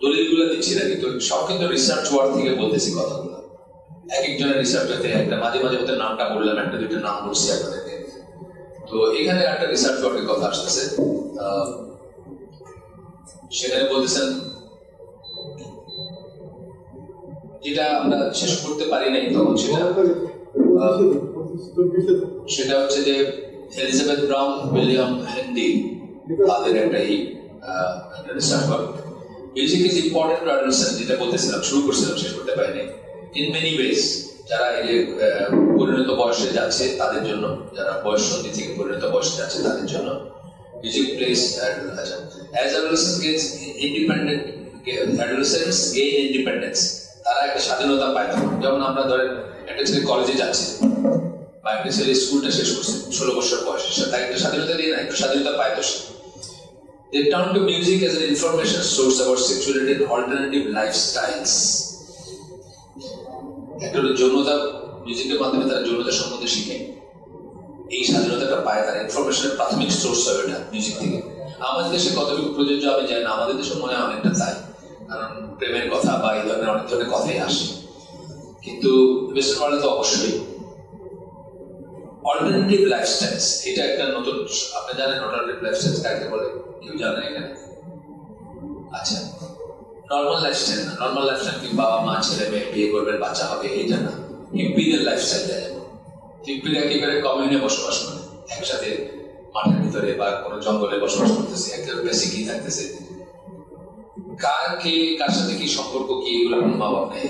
দলিলগুলো দিচ্ছি না, কিন্তু সব কিন্তু রিসার্চ ওয়ার্ক থেকে বলতেছি কথাগুলো। এক একজনের রিসার্চতে একটা মাঝে মাঝে ওদের নামটা বললাম, একটা দুইটা নাম বলছি আপনাদেরকে। তো এখানে একটা রিসার্চ ওয়ার্কের কথা আসতেছে, সেখানে বলতেছেন যেটা আমরা শেষ করতে পারি নাই তখন, সেটা হচ্ছে যে এলিজাবেথ ব্রাউন, উইলিয়াম হেনরি তাদের একটা research work, music is important to understand, যেটা বলতেছিলাম, শুরু করছিলাম, শেষ করতে পারি নাই। ইন মেনি ওয়েজ, যারা এই যে পরিণত বয়সে যাচ্ছে তাদের জন্য, যারা বয়স সন্ধি থেকে পরিণত বয়সে যাচ্ছে তাদের জন্য music place as adolescents gets independent, adolescents gain independence, তারা একটা স্বাধীনতা পায় তখন। যেমন আমরা ধরেন একটা ছেলে কলেজে যাচ্ছে বা একটা ছেলে স্কুলটা শেষ করছে 16 বছর বয়সে, তাকে একটা স্বাধীনতা দিয়ে না, একটু স্বাধীনতা পায় তো সে। They turn to music as an information source about sexuality and alternative lifestyles. একটা যৌনতা, মিউজিকের মাধ্যমে তারা যৌনতা সম্বন্ধে শিখে, এই স্বাধীনতাটা পায়, তারা ইনফরমেশনের প্রাথমিক সোর্স হবে এটা মিউজিক থেকে। আমাদের দেশে কতটুকু প্রযোজ্য আমি জানি না, আমাদের দেশে মনে হয় অনেকটা তাই, কারণ প্রেমের কথা বা এই ধরনের অনেক ধরনের কথাই আসে, কিন্তু ওয়েস্টার্ন ওয়ার্ল্ডে তো অবশ্যই। অল্টারনেটিভ লাইফস্টাইলস, এটা একটা নতুন, আপনি জানেন অল্টারনেটিভ লাইফস্টাইলস কাকে বলে? কেউ জানেন এখানে? আচ্ছা, নর্মাল লাইফস্টাইল না, নর্মাল লাইফস্টাইল কি বাবা মা ছেলে মেয়ে বিয়ে করবেন বাচ্চা হবে, এটা না। হিপ্পিদের লাইফস্টাইল যায়, হিপ্পিরা একেবারে কমিউনে বসবাস করে, একসাথে মাঠের ভিতরে বা কোনো জঙ্গলে বসবাস করতেছে, একেবারে বেসিকই থাকতেছে, কার কে কার সাথে কি সম্পর্ক কি এগুলো কোনো মা বাপ নেই।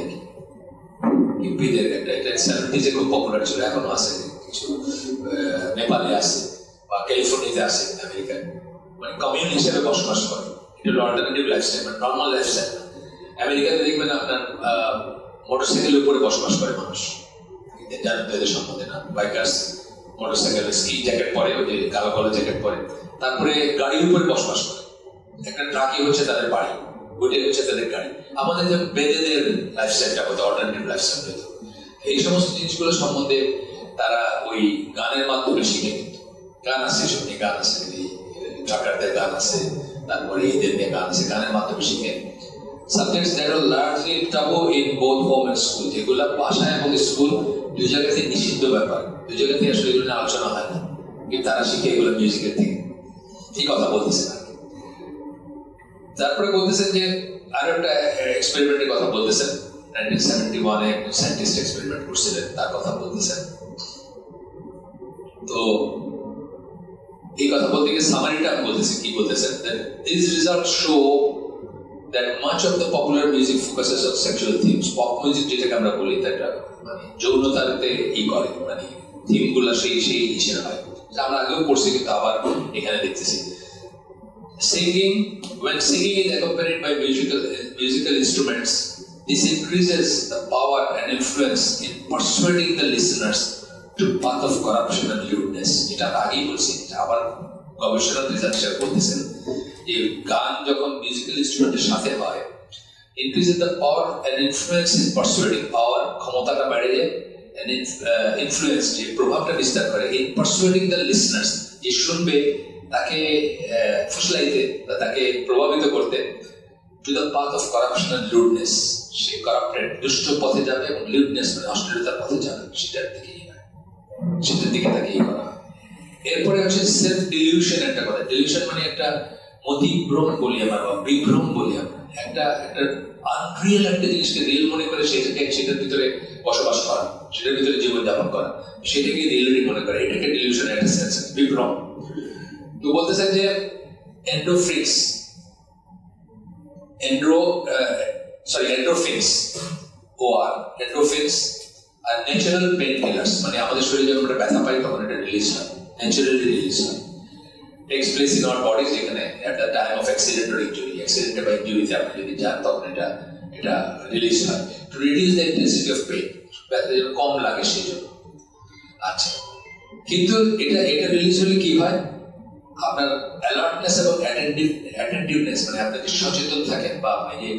হিপ্পিদের একটা, এটা 70s খুব পপুলার ছিল, এখনো আছে, কিছু নেপালে আছে বা ক্যালিফোর্নিয়াতে আছে, আমেরিকায়, মানে কমিউন হিসেবে বসবাস করে। এটা হলো অল্টারনেটিভ লাইফস্টাইল, মানে নর্মাল লাইফস্টাইল। আমেরিকাতে দেখবেন আপনার মোটরসাইকেলের উপরে বসবাস করে মানুষ, জানেন তো এদের সম্বন্ধে না? বাইকার্স মোটরসাইকেল স্কি জ্যাকেট পরে, ওই যে কালো কালো জ্যাকেট পরে, তারপরে গাড়ির উপরে বসবাস করে, একটা ট্রাকই হচ্ছে তাদের বাড়ি, ওইটাই হচ্ছে তাদের গাড়ি। আমাদের যে বেদেদের লাইফস্টাইলটা হতো অল্টারনেটিভ লাইফস্টাইল হতো, এই সমস্ত জিনিসগুলো সম্বন্ধে তারা ওই গানের মাধ্যমে শিখে নিত। গান আছে, শুনি গান আছে, ট্রাকারদের গান আছে, তারপরে এদের নিয়ে গান আছে, গানের মাধ্যমে শিখে। Subjects that are largely taboo in both home and school, যেগুলা বাসা এবং স্কুল দুই জায়গাতে নিষিদ্ধ ব্যাপার, দুই জায়গাতে আসলে এগুলো নিয়ে আলোচনা হয় না, কিন্তু তারা শিখে এগুলো মিউজিকের থেকে। এই কথা বলতেছেন। তারপরে বলতেছেন যে আরো একটা এক্সপেরিমেন্টের কথা বলতেছেন, 1971-এ সায়েন্টিস্ট এক্সপেরিমেন্ট করছিলেন, তার কথা বলতেছেন। তো এই কথা বলতে গিয়ে সামারিটা বলতেছে, কি বলতেছেন? These results show that much of the popular music focuses on sexual themes. Pop music যেটাকে আমরা বলি, এটা মানে যৌনতাতে করে, মানে থিমগুলো সেই হিসেবে হয়। আমরা আগেও পড়ছি, কিন্তু আবার এখানে দেখতেছি। Singing, when singing is accompanied by musical instruments, this increases the power and influence in persuading the listeners to path of corruption and lewdness. এটা আগেই বলছি, আবার গবেষণা রিসার্চ বলতেছেন যে গান যখন মিউজিক্যাল ইনস্ট্রুমেন্টের সাথে হয়, increases the power and influence in persuading, পাওয়ার ক্ষমতাটা বেড়ে যায়, and influence যে প্রভাবটা বিস্তার করে, in persuading the listeners, যে শুনবে তাকে ফুসলাইতে বা তাকে প্রভাবিত করতে, to the path of corruption and lewdness, say corrupted দুষ্ট পথে যাবে এবং লিউডনেস মানে অশ্লীলতার পথে যাবে, সেটার দিকে তাকে করা হয়। এরপরে হচ্ছে সেলফ ডিলিউশন, একটা কথা। ডিলিউশন মানে একটা মতিভ্রম বলি আমরা বা বিভ্রম বলি আমরা, একটা আনরিয়েল একটা জিনিসকে রিয়েল মনে করে সেটার ভিতরে বসবাস করা, সেটার ভিতরে জীবনযাপন করা, সেটাকে রিয়েলিটি মনে করা, এটাকে ডিলিউশন, একটা সেন্স বিভ্রম। তো বলতেছেন যে এন্ডোফিন্স আর ন্যাচারাল পেইন কিলার্স, মানে আমাদের শরীরে যখন আমরা ব্যথা পাই তখন এটা রিলিজ হয়, ন্যাচারালি রিলিজ হয়, takes place in our bodies, যেখানে at the time of accident or injury, accident বা ইনজুরিতে আপনি যদি যান তখন এটা রিলিজ হয়, to reduce the intensity of pain, ব্যথা যেন কম লাগে সেই জন্য। আচ্ছা, কিন্তু এটা রিলিজ হলে কি হয়? আপনার অ্যালার্টনেস এবং অ্যাটেন্টিভনেস, মানে আপনি যে সচেতন থাকেন বা আপনি যে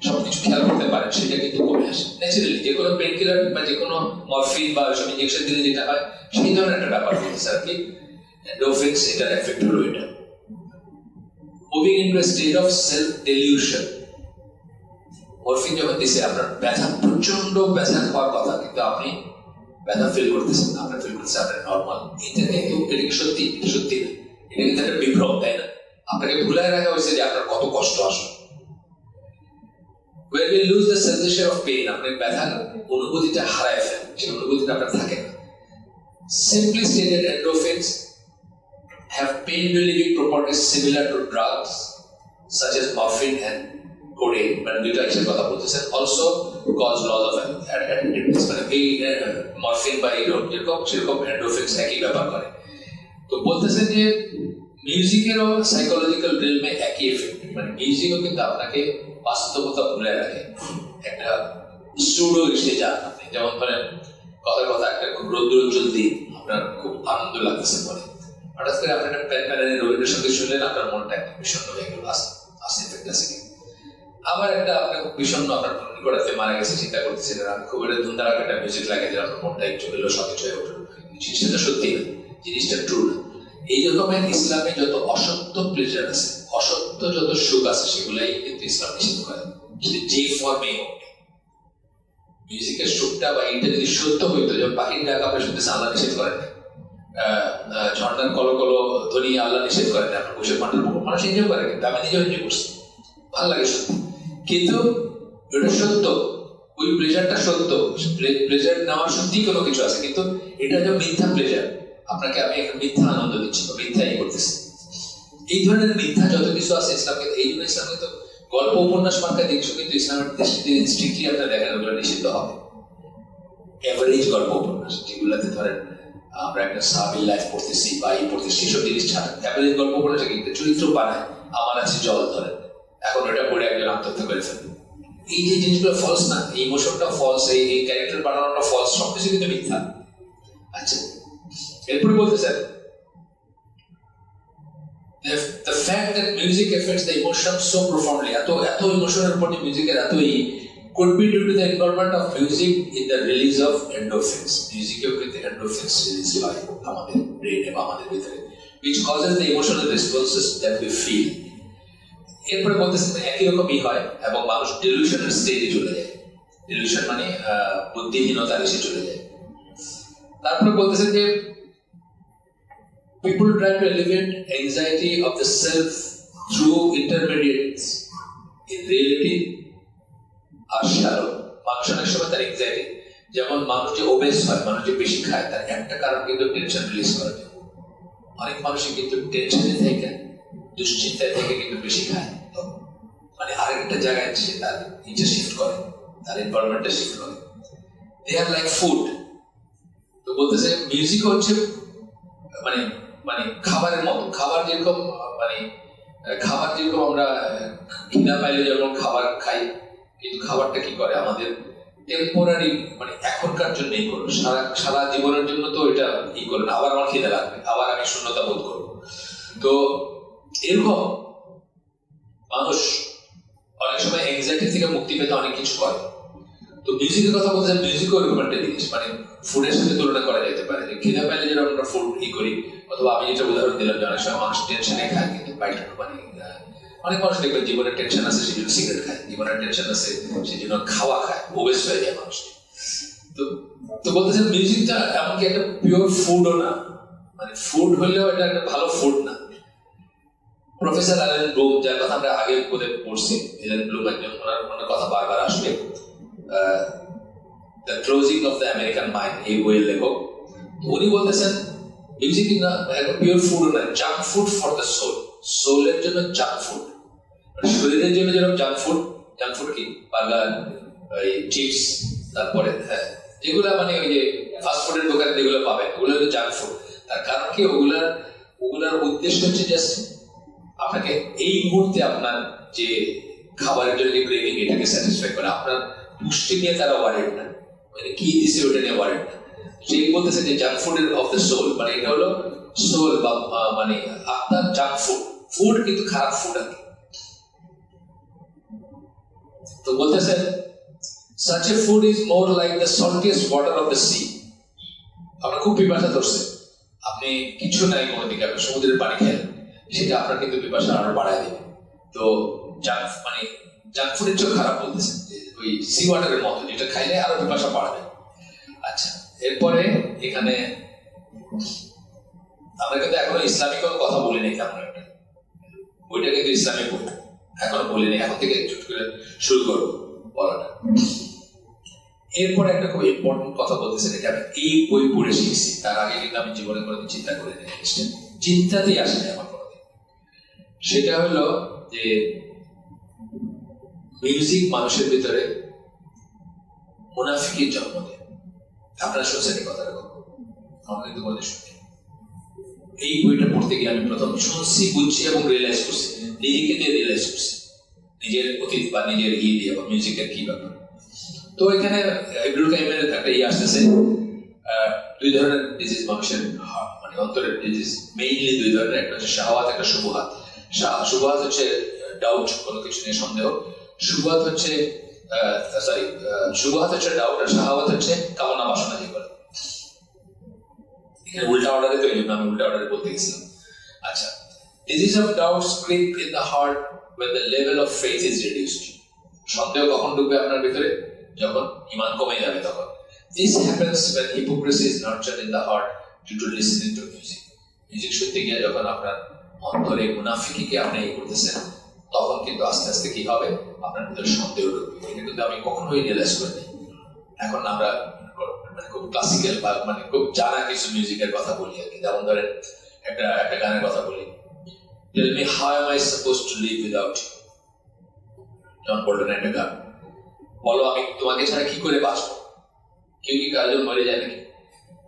সবকিছু খেয়াল করতে পারেন, সেটা কিন্তু কমে আসে ন্যাচারালি। যে কোনো পেইন কিলার বা যে কোনো মরফিন বা ওইসব ইঞ্জেকশন দিলে যেটা হয়, সেই ধরনের একটা ব্যাপার হচ্ছে আর কি। এন্ডোফিন্স এটার এফেক্ট হলো এটা। Moving into a state of self-delusion, morphine যখন দিছে আপনার ব্যথা, প্রচন্ড ব্যথা হওয়ার কথা, কিন্তু আপনি ব্যথা ফিল করতেছেন না, আপনার ফিল করতেছেন আপনার নর্মাল। এটা কিন্তু এটা কি সত্যি? এটা সত্যি না, এটা কিন্তু একটা বিভ্রম, তাই না? আপনাকে ভুলাই রাখা হয়েছে যে আপনার কত কষ্ট আসে। When we lose the sensation of pain, আপনি ব্যথার অনুভূতিটা হারায় ফেলেন, সেই অনুভূতিটা আপনার থাকে না। Simply stated, endorphins have pain relieving properties similar to drugs such as morphine and codeine, মানে দুইটা একসাথে কথা বলতেছেন। Also cause loss of attentiveness, মানে এই মরফিন বা যেরকম সেরকম এন্ডোরফিনস একই ব্যাপার করে। তো বলতেছেন যে মিউজিকেরও সাইকোলজিক্যাল রিলমে একই এফেক্ট, মানে মিউজিকও কিন্তু আপনাকে বাস্তবতা ভুলে রাখে, একটা সুডো এসে যান আপনি। যেমন ধরেন কথা একটা খুব রৌদ্রোজ্জ্বল দিন, আপনার খুব আনন্দ লাগতেছে বলে, হঠাৎ করে আপনি একটা প্যানের রবীন্দ্রসঙ্গীত শুনলেন, আপনার মনটা একদম বিষণ্ণ হয়ে গেল, আসতে এফেক্ট আছে। আবার একটা আপনার খুব বিষণ্ণ, আপনার নিকটাতে মারা গেছে, চিন্তা করতেছেন, খুব একটা ধুমধারাক একটা মিউজিক লাগে যে আপনার মনটা একটু হলেও সতেজ হয়ে উঠল। জিনিসটা তো সত্যি না, জিনিসটা ট্রু না। এই রকমের ইসলামে যত অসত্য প্লেজার আছে, অসত্য যত সুখ আছে, সেগুলাই কিন্তু ইসলাম নিষেধ করে, যদি যে ফর্মে হোক। মিউজিকের সুখটা বা এইটা যদি সত্য হইতো, যেমন পাখির ডাক আপনি শুনতেছেন, আল্লাহ নিষেধ করেন, ঝর্ণার কলকলো ধ্বনি আল্লাহ নিষেধ করেন, আপনার বসে পান্ডার মানুষ এনজয় করে, কিন্তু আমি নিজেও এনজয় করছি, ভালো লাগে সত্যি। কিন্তু এটা সত্য, ওই প্লেজারটা সত্য, প্লেজার নেওয়ার সত্যি কোনো কিছু আছে, কিন্তু এটা যে মিথ্যা প্লেজার, আপনাকে আমি একটা মিথ্যা আনন্দ দিচ্ছি বা মিথ্যাই করতেছি, এই ধরনের মিথ্যা যত কিছু আছে ইসলামকে, এই জন্য ইসলামকে তো গল্প উপন্যাস মার্কা জিনিসও কিন্তু ইসলামের স্ট্রিক্টলি আপনার দেখানো গুলো নিষিদ্ধ হবে। এভারেজ গল্প উপন্যাস যেগুলোতে ধরেন আমরা একটা সাহাবীর লাইফ পড়তেছি বা এই পড়তেছি, সেসব জিনিস ছাড়া এভারেজ গল্প উপন্যাসে কিন্তু চরিত্র বানায়, আমার আছে জল ধরেন, এখন ওটা পড়ে একজন আত্মহত্যা করে ফেলবে, এই যে জিনিসগুলো ফলস না, এই ইমোশনটা ফলস, এই ক্যারেক্টার বানানোটা ফলস, সবকিছু কিন্তু মিথ্যা। আচ্ছা, এরপরে বলতেছেন the fact that music affects the emotion so profoundly, এত ইমোশনের উপর যে মিউজিকের এতই, could be due to the involvement of music in the release of endorphins. মিউজিকেও কিন্তু endorphins রিলিজ হয় আমাদের ব্রেইনে বা আমাদের ভিতরে, which causes the emotional responses that we feel. এরপরে বলতেছেন একই রকমই হয় এবং মানুষ ডেলিউশনের স্টেজে চলে যায়, ডেলিউশন মানে বুদ্ধিহীনতার এসে চলে যায়। তারপরে বলতেছেন যে people try to elevate anxiety of the self through intermediates. In reality, are shallow. মানুষ অনেক সময় তার anxiety, যেমন মানুষ যে ওবেস হয়, মানুষ যে বেশি খায়, তার একটা কারণ কিন্তু টেনশন রিলিজ করে। অনেক মানুষই কিন্তু টেনশনে থেকে, দুশ্চিন্তায় থেকে কিন্তু বেশি খায়, মানে আরেকটা জায়গায় সে তার ইচ্ছা শিফট করে, তার এনভায়রনমেন্টটা শিফট করে। দে আর লাইক ফুড। তো বলতেছে মিউজিক হচ্ছে মানে মানে খাবারের মতো, খাবার যেরকম আমরা খিদা পাইলে যেমন খাবার খাই, কিন্তু খাবারটা কি করে আমাদের টেম্পোরারি, মানে এখনকার জন্য এই করবো, সারা জীবনের জন্য তো এটা ই করে না, আবার আমার খিদা লাগবে, আবার আমি শূন্যতা বোধ করবো। তো এরকম মানুষ অনেক সময় এংজাইটি থেকে মুক্তি পেতে অনেক কিছু করে। তো মিউজিকের কথা বলতে মিউজিকও এরকম একটা জিনিস, মানে ফুডের সাথে তুলনা করা যেতে পারে, যে খিদা পাইলে যেরকম আমরা ফুড ই করি, অথবা আমি যেটা উদাহরণ দিলাম যে অনেক সময় মানুষ টেনশনে খায়, কিন্তু বাইরে মানে অনেক মানুষ দেখবেন জীবনের টেনশন আছে সেই জন্য সিগারেট খায়, জীবনের টেনশন আছে সেই জন্য খাওয়া খায়, ওবেস হয়ে যায় মানুষ। তো বলতেছেন মিউজিকটা এমনকি একটা পিওর ফুডও না, মানে ফুড হইলেও এটা একটা ভালো ফুড না। প্রফেসর অ্যালেন ব্লুম, যার কথা আমরা আগে কোথায় পড়ছি, অ্যালেন ব্লুম একজন, ওনার কথা বারবার আসবে, the closing of the American mind, এই বইয়ের লেখক। উনি বলতেছেন মিউজিক না একটা পিওর ফুডও না, junk food for the soul, সোলের জন্য জাঙ্ক ফুড, মানে শরীরের জন্য যেরকম জাঙ্ক ফুড কি বার্গার, চিপস, তারপরে যেগুলা মানে ওই যে ফাস্ট ফুডের দোকানে যেগুলো পাবেন, ওগুলো হলো জাঙ্ক ফুড। তার কারণ কি, ওগুলার উদ্দেশ্য হচ্ছে জাস্ট আপনাকে এই মুহূর্তে আপনার যে খাবারের জন্য যে ক্রেভিং, এটাকে স্যাটিসফাই করে, আপনার পুষ্টি নিয়ে তারা ওয়ারেড না, মানে কি দিছে ওটা নিয়ে ওয়ারেড না। সেই বলতেছে যে জাঙ্ক ফুডের অফ দ্য সোল, মানে এটা হলো সোল বা মানে আপনার জাঙ্ক ফুড কিন্তু খারাপ ফুড আর কি। তো বলতেছেন such a food is more like the saltiest water of the sea. আপনার খুব পিপাসা ধরছে, আপনি কিছু নাই কোনো দিকে, আপনি সমুদ্রের পানি খেলেন, সেটা আপনার কিন্তু পিপাসা আরো বাড়ায় দেবে। তো জাঙ্ক ফুডের চেয়ে খারাপ বলতেছেন, ওই সি ওয়াটারের মতো, যেটা খাইলে আরো পিপাসা বাড়বে। আচ্ছা, এরপরে এখানে আমরা কিন্তু এখনো ইসলামিক কোনো কথা বলিনি, কেমন একটা বইটা কিন্তু ইসলামিক বই এখনো বলিনি, এখন থেকে চুট করে শুরু করবো বলাটা। এরপরে একটা খুব ইম্পর্টেন্ট কথা বলতেছেন, এটা আমি এই বই পড়ে শিখছি, তার আগে কিন্তু আমি জীবনে কোনোদিন চিন্তা করে নিই, চিন্তাতেই আসেনি আমার কোনোদিন। সেটা হলো যে মিউজিক মানুষের ভিতরে মুনাফিকের জন্ম দেয়। আপনারা শুনছেন এই কথাটা, আমার কিন্তু কোনোদিন শুনি। এই বইটা পড়তে গিয়ে আমি প্রথম শুনছি, বুঝছি এবং রিয়েলাইজ করছি, নিজেকে দিয়ে রিয়েলাইজ করছি, নিজের অতীত বা নিজের দিয়ে বা মিউজিকের কি ব্যাপার। তো এখানে ইবনুল কাইমের একটা আসতেছে, দুই ধরনের ডিজিজ মানুষের, মানে অন্তরের ডিজিজ মেইনলি দুই ধরনের, একটা হচ্ছে শাহওয়াত, একটা শুবহাত। শুবহাত হচ্ছে ডাউট, কোনো কিছু নিয়ে সন্দেহ। শুবহাত হচ্ছে শুবহাত হচ্ছে ডাউট, আর শাহওয়াত হচ্ছে কামনা বাসনা যেগুলো। এখানে উল্টা অর্ডারে, তো এই জন্য আমি উল্টা অর্ডারে বলতে গেছিলাম। আচ্ছা, disease of doubts creep in the heart when the level of faith is reduced. সন্দেহ কখন ঢুকবে আপনার ভিতরে? যখন ঈমান কমে যাবে তখন। This happens when hypocrisy is nurtured in the heart due to listening to music. Music শুনতে গিয়ে যখন আপনার অন্তরে মুনাফিকিকে আপনি করতেছেন, তখন কিন্তু আস্তে আস্তে কি হবে, আপনার ভিতরে সন্দেহ ঢুকবে। এটা কিন্তু আমি কখনোই রিয়েলাইজ করিনি। এখন আমরা মানে খুব ক্লাসিক্যাল বা মানে খুব জানা কিছু মিউজিকের কথা বলি আর কি। যেমন ধরেন একটা গানের কথা বলি, Tell me how am I supposed to live without you? জন বলটেন একটা গান, বলো আমি তোমাকে ছাড়া কি করে বাঁচবো। কেউ কি কারোর জন্য মরে যায় নাকি?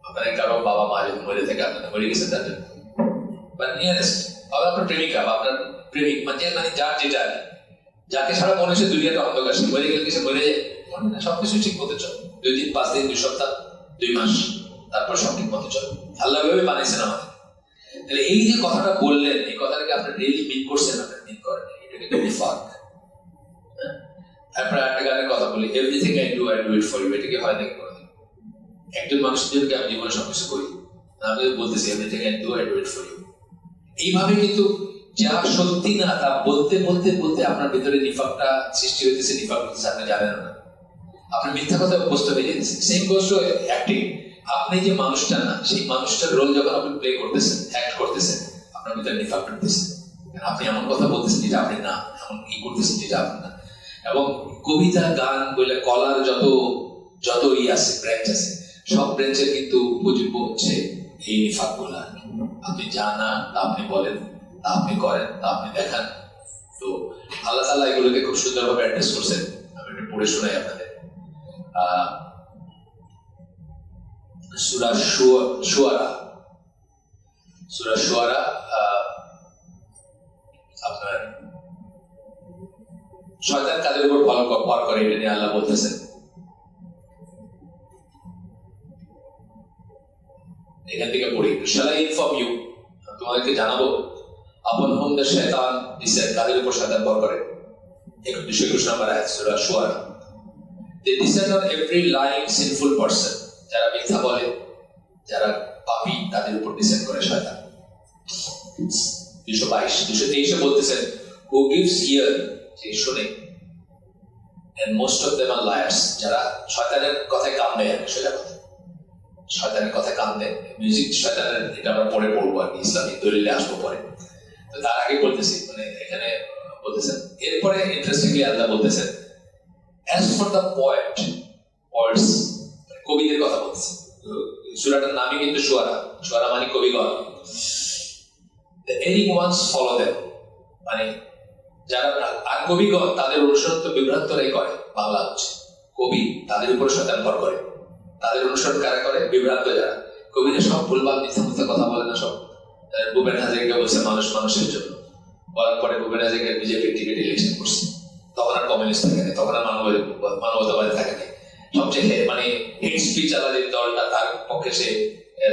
আপনার কারো বাবা মা যদি মরে থাকে, আপনার মরে গেছে তার জন্য, বা নিয়ারেস্ট, আবার আপনার প্রেমিকা বা আপনার প্রেমিক, মানে যার যেটা আর কি, যাকে ছাড়া মনে হচ্ছে দুনিয়াটা অন্ধকার, সে মরে গেলে কিছু মরে যায়, মনে না, সবকিছু ঠিক মতো চলে, 2 দিন 5 দিন 2 সপ্তাহ 2 মাস, তারপর সব ঠিক মতো চলে। আল্লাহ ভাবে বানাইছেন আমাদের। তাহলে এই যে কথাটা বললেন, এই কথাটাকে আপনি রিয়েলি মিন করছেন, আপনি মিন করেন, এটা কিন্তু নিফাক। আপনার একটা গানের কথা বলি, everything I do it for you, এটা কি হয় নাকি কোনোদিন? একজন মানুষের জন্য আমি জীবনে সবকিছু করি, আমি বলতেছি everything I do it for you. এইভাবে কিন্তু যা সত্যি না তা বলতে বলতে বলতে আপনার ভিতরে নিফাকটা সৃষ্টি হইতেছে, নিফাক হচ্ছে আপনি জানেন না, আপনি মিথ্যা কথা অভ্যস্ত হয়ে যাচ্ছে। Same goes to acting. আপনি যে মানুষটা না, সেই মানুষটার রোল যখন আপনি প্লে করতেছেন, অ্যাক্ট করতেছেন, আপনার ভিতরে নিফাক ঢুকতেছে। আপনি এমন কথা বলতেছেন যেটা আপনি না, এমন কি করতেছেন যেটা আপনি না। এবং কবিতা, গান বলে কলার যত আছে, ব্রাঞ্চ আছে, সব ব্রাঞ্চের কিন্তু উপজীব্য হচ্ছে এই নিফাক গুলা। আপনি জানা তা আপনি বলেন, তা আপনি করেন, তা আপনি দেখান। তো আল্লাহ তাআলা এগুলোকে খুব সুন্দরভাবে অ্যাড্রেস করছেন। আমি একটু পড়ে শোনাই আপনাদের। সূরা শুআরা আপনার শয়তান কাদের উপর ভর করে, এটা নিয়ে আল্লাহ বলতেছেন। এখান থেকে পড়ি, shall I inform you, তোমাদেরকে জানাবো, upon whom the shaitan descended, কাদের উপর শয়তান ভর করে। 21 নম্বর আয়াত সূরা শুআরা। They descend on every lying sinful person, যারা মিথ্যা বলে, যারা পাপী, তাদের উপর ডিসেন্ড করে শয়তান। 223 বলতেছেন, who gives ear, যে শুনে, and most of them are liars, যারা শয়তানের কথায় কান দেয়। সোজা কথা, শয়তানের কথায় কান দেয়। মিউজিক শয়তানের, এটা আমরা পরে পড়বো আর কি, ইসলামিক দলিলে আসবো পরে। তো তার আগে বলতেছি, মানে এখানে বলতেছেন, এরপরে ইন্টারেস্টিংলি আল্লাহ বলতেছেন, as for the poets, কবিদের কথা বলতেছে। সূরাটার নামই কিন্তু শুআরা মানে কবিগণ। the erring ones follow them, মানে যারা আর কবিগণ তাদের অনুসরণ তো বিভ্রান্তরাই করে। বাংলা হচ্ছে কবি, তাদের উপর শয়তান ভর করে, তাদের অনুসরণ কারা করে? বিভ্রান্ত যারা। কবিদের সব ভুলভাল মিথ্যা কথা বলে না সব। ভূপেন হাজারিকা বলছে মানুষ মানুষের জন্য, বলার পরে ভূপেন হাজারিকা বিজেপির টিকিট ইলেকশন করছে, তখন আর কমিউনিস্ট থাকে না, তখন আর মানবতাবাদী থাকে না। সবচেয়ে মানে হেড স্পিচ আলাদা দলটা, তার পক্ষে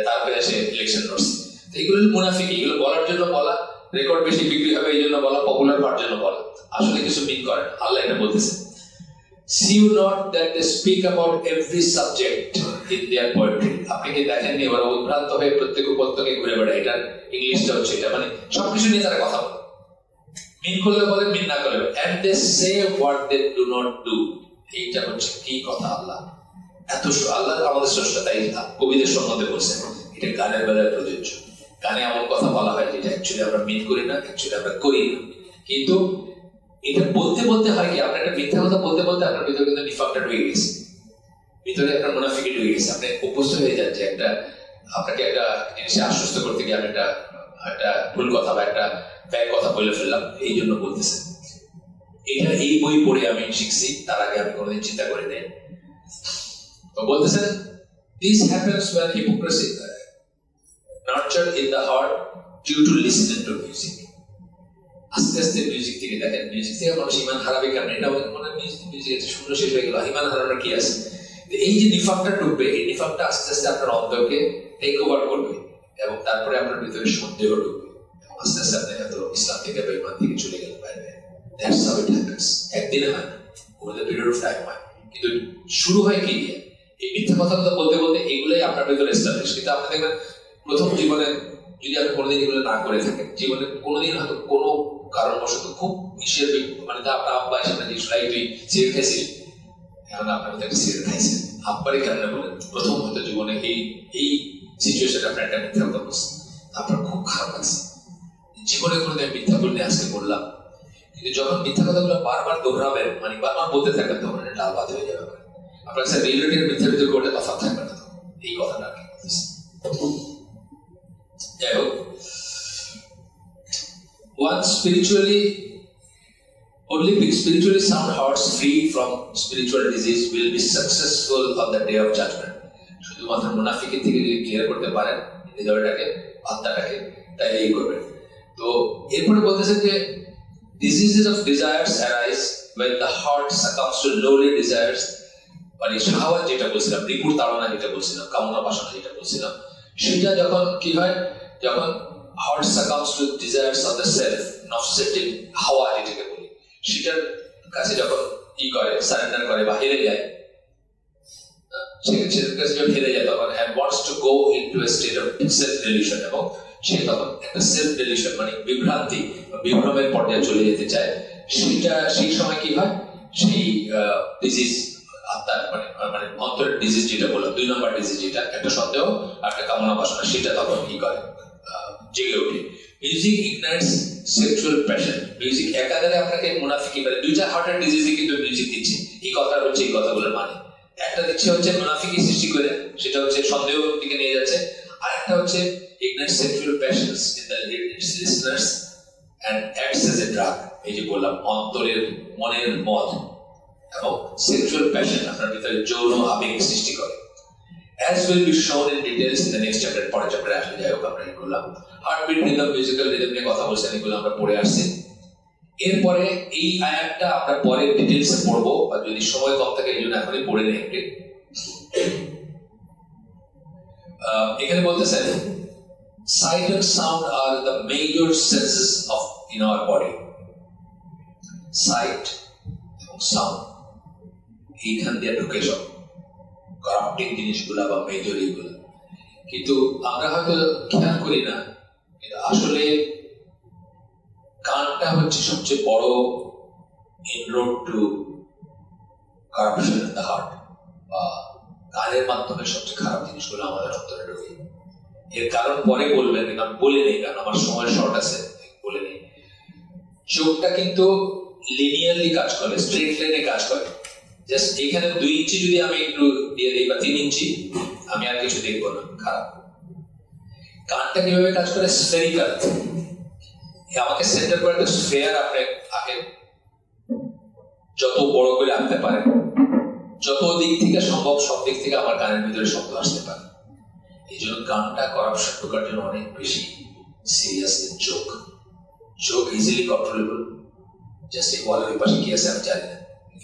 তার হয়ে সে ইলেকশন লড়ছে। এগুলো মুনাফিক, এগুলো বলার জন্য বলা, রেকর্ড বেশি বিক্রি হবে এই জন্য বলা, পপুলার হওয়ার জন্য বলা, আসলে কিছু মিন করে না। আল্লাহ এটা বলতেছে, see you not that they speak about every subject in their poetry. আপনি কি দেখেননি ওরা উদ্ভ্রান্ত হয়ে প্রত্যেক উপত্যকে ঘুরে বেড়ায়? এটার ইংলিশটা হচ্ছে এটা, মানে সবকিছু নিয়ে তারা কথা বলে, মিন করলে বলে, মিন না করলে, and they say what they do not do. এইটা হচ্ছে কি কথা, আল্লাহ এত আল্লাহ আমাদের স্রষ্টা, তাই কবিদের সম্বন্ধে বলছেন এটা গানের বেলায় প্রযোজ্য। গানে এমন কথা বলা হয় যেটা অ্যাকচুয়ালি আমরা মিন করি না, অ্যাকচুয়ালি আমরা করি না, কিন্তু এটা বলতে বলতে হয় কি আপনার একটা মিথ্যা কথা বলতে বলতে আপনার ভিতরে কিন্তু নিফাকটা ঢুকে গেছে, ভিতরে একটা মুনাফিকি ঢুকে গেছে, আপনি অভ্যস্ত হয়ে যাচ্ছে একটা আপনাকে একটা জিনিসে আশ্বস্ত করতে গিয়ে আমি একটা ভুল কথা বা একটা ব্যয় কথা বলে ফেললাম, এই জন্য বলতেছেন। এটা এই বই পড়ে আমি শিখছি, তার আগে আমি কোনোদিন চিন্তা করি নাই। তো বলতেছেন this happens when hypocrisy nurtured in the heart due to listening to music. আস্তে আস্তে মিউজিক থেকে দেখেন, মিউজিক থেকে মানুষ ইমান হারাবে কেন, এটা মনে মিউজিক শূন্য শেষ হয়ে গেল, ইমান হারানোর কি আছে? এই যে নিফাকটা ঢুকবে, এই নিফাকটা আস্তে আস্তে আপনার অন্তরকে টেক ওভার করবে এবং তারপরে আপনার ভিতরে সন্দেহ ঢুকবে, আস্তে আস্তে আপনি হয়তো ইসলাম থেকে বা ইমান থেকে চলে গেলেন বাইরে। That's how it happens. একদিনে হয় না, over the period of time হয়, কিন্তু শুরু হয় কি দিয়ে? এই মিথ্যা কথা বলতে বলতে এগুলোই আপনার ভিতরে এস্টাবলিশ। কিন্তু আপনি দেখবেন প্রথম জীবনে যদি আপনি কোনোদিন এগুলো না করে থাকেন, জীবনে কোনোদিন হয়তো কোনো কারণবশত খুব হিসেব মানে আপনার আব্বা এসে আপনার জিনিস তুই সিগারেট খাইছিস, এখন আপনার মধ্যে একটা সিগারেট খাইছেন, আব্বারই কারণে বলেন প্রথম হয়তো জীবনে এই সিচুয়েশনে আপনার একটা মিথ্যা কথা বলছেন, আপনার খুব খারাপ লাগছে, জীবনে কোনোদিন মিথ্যা বললে আজকে বললাম। কিন্তু যখন মিথ্যা কথাগুলো বারবার দোহরাবেন, মানে বারবার বলতে থাকবেন, তখন এটা ডাল বাদ হয়ে যাবে, আপনার কাছে রিলেটেড মিথ্যা ভিতরে করে তফাৎ থাকবে না, এই কথাটা আর কি বলতেছে। যাই হোক, once only spiritually sound hearts free from spiritual disease will be successful on the day of judgment. শুধুমাত্র মুনাফিকি থেকে যদি ক্লিয়ার করতে পারেন হৃদয়টাকে, আত্মাটাকে, তাইলে এই করবেন। তো এরপরে বলতেছেন যে diseases of desires arise when the heart succumbs to lowly desires, মানে শাহওয়াত যেটা বলছিলাম, রিপুর তাড়না যেটা বলছিলাম, কামনা বাসনা যেটা বলছিলাম, সেটা যখন কি হয়, যখন heart succumbs to desires of the self, নফসের হাওয়া যেটাকে বলি, সেটার কাছে যখন কি করে, সারেন্ডার করে বা হেরে যায়, সেটার কাছে যখন হেরে যায় তখন and wants to go into a state of self delusion, এবং সে তখন একটা সেলফ ডেলিউশন মানে বিভ্রান্তি বা বিভ্রমের পর্যায়ে চলে যেতে চায়, সেটা সেই সময় কি হয়, সেই ডিজিজ আত্মার মানে অন্তরের ডিজিজ যেটা বললাম, 2 নম্বর ডিজিজ যেটা একটা সন্দেহ আর একটা কামনা বাসনা, সেটা তখন কি করে, জেগে ওঠে। Music ignites sexual passion. Music একাধারে আপনাকে মুনাফিকি মানে দুইটা হার্টের ডিজিজে কিন্তু মিউজিক দিচ্ছে, এই কথা হচ্ছে এই কথাগুলোর মানে, একটা দিচ্ছে হচ্ছে মুনাফিকি সৃষ্টি করে, সেটা হচ্ছে সন্দেহ দিকে নিয়ে যাচ্ছে, আর একটা হচ্ছে ignites sexual passions in the listeners and acts as a drug. এই যে বললাম অন্তরের মনের মদ এবং সেক্সুয়াল প্যাশন আপনার ভিতরে যৌন আবেগ সৃষ্টি করে। As will be shown in details in the next chapter, পরের চ্যাপ্টারে আসলে যাই হোক আমরা এগুলো হার্টবিট রিদম, মিউজিক্যাল রিদম নিয়ে কথা বলছেন, এগুলো আমরা পড়ে আসছি। এরপরে এই আয়াতটা আমরা পরে ডিটেইলসে পড়বো, বা যদি সময় কম থাকে এই জন্য এখনই পড়ে নেই একটু। এখানে বলতেছেন sight and sound are the major senses in our body. Sight এবং sound এইখান দিয়ে ঢুকে সব করাপ্টিং জিনিসগুলা বা মেজর এইগুলা, কিন্তু আমরা হয়তো খেয়াল করি না, কিন্তু আসলে কানটা হচ্ছে সবচেয়ে বড় inroad to corruption in the heart, বা কানের মাধ্যমে সবচেয়ে খারাপ জিনিসগুলো আমাদের অন্তরে ঢুকে। এর কারণ পরে বলবেন, কিন্তু আমি বলে নেই কারণ আমার সময় শর্ট আছে, বলে নেই। চোখটা কিন্তু লিনিয়ারলি কাজ করে, স্ট্রেট লাইনে কাজ করে, জাস্ট এখানে 2 ইঞ্চি যদি আমি একটু দিয়ে দিই বা 3 ইঞ্চি, আমি আর কিছু দেখবো না, খারাপ। কানটা কিভাবে কাজ করে, স্ফেরিক্যাল, আমাকে সেন্টার করে একটা স্ফেয়ার আপনি আগে যত বড় করে আনতে পারেন, যত দিক থেকে সম্ভব সব দিক থেকে আমার কানের ভিতরে শব্দ আসতে পারে। এই জন্য গানটা করাপশন ঢোকার জন্য অনেক বেশি সিরিয়াস। চোখ ইজিলি কন্ট্রোলেবল, জাস্ট এই ওয়ালের ওই পাশে কি আছে আমি জানি না,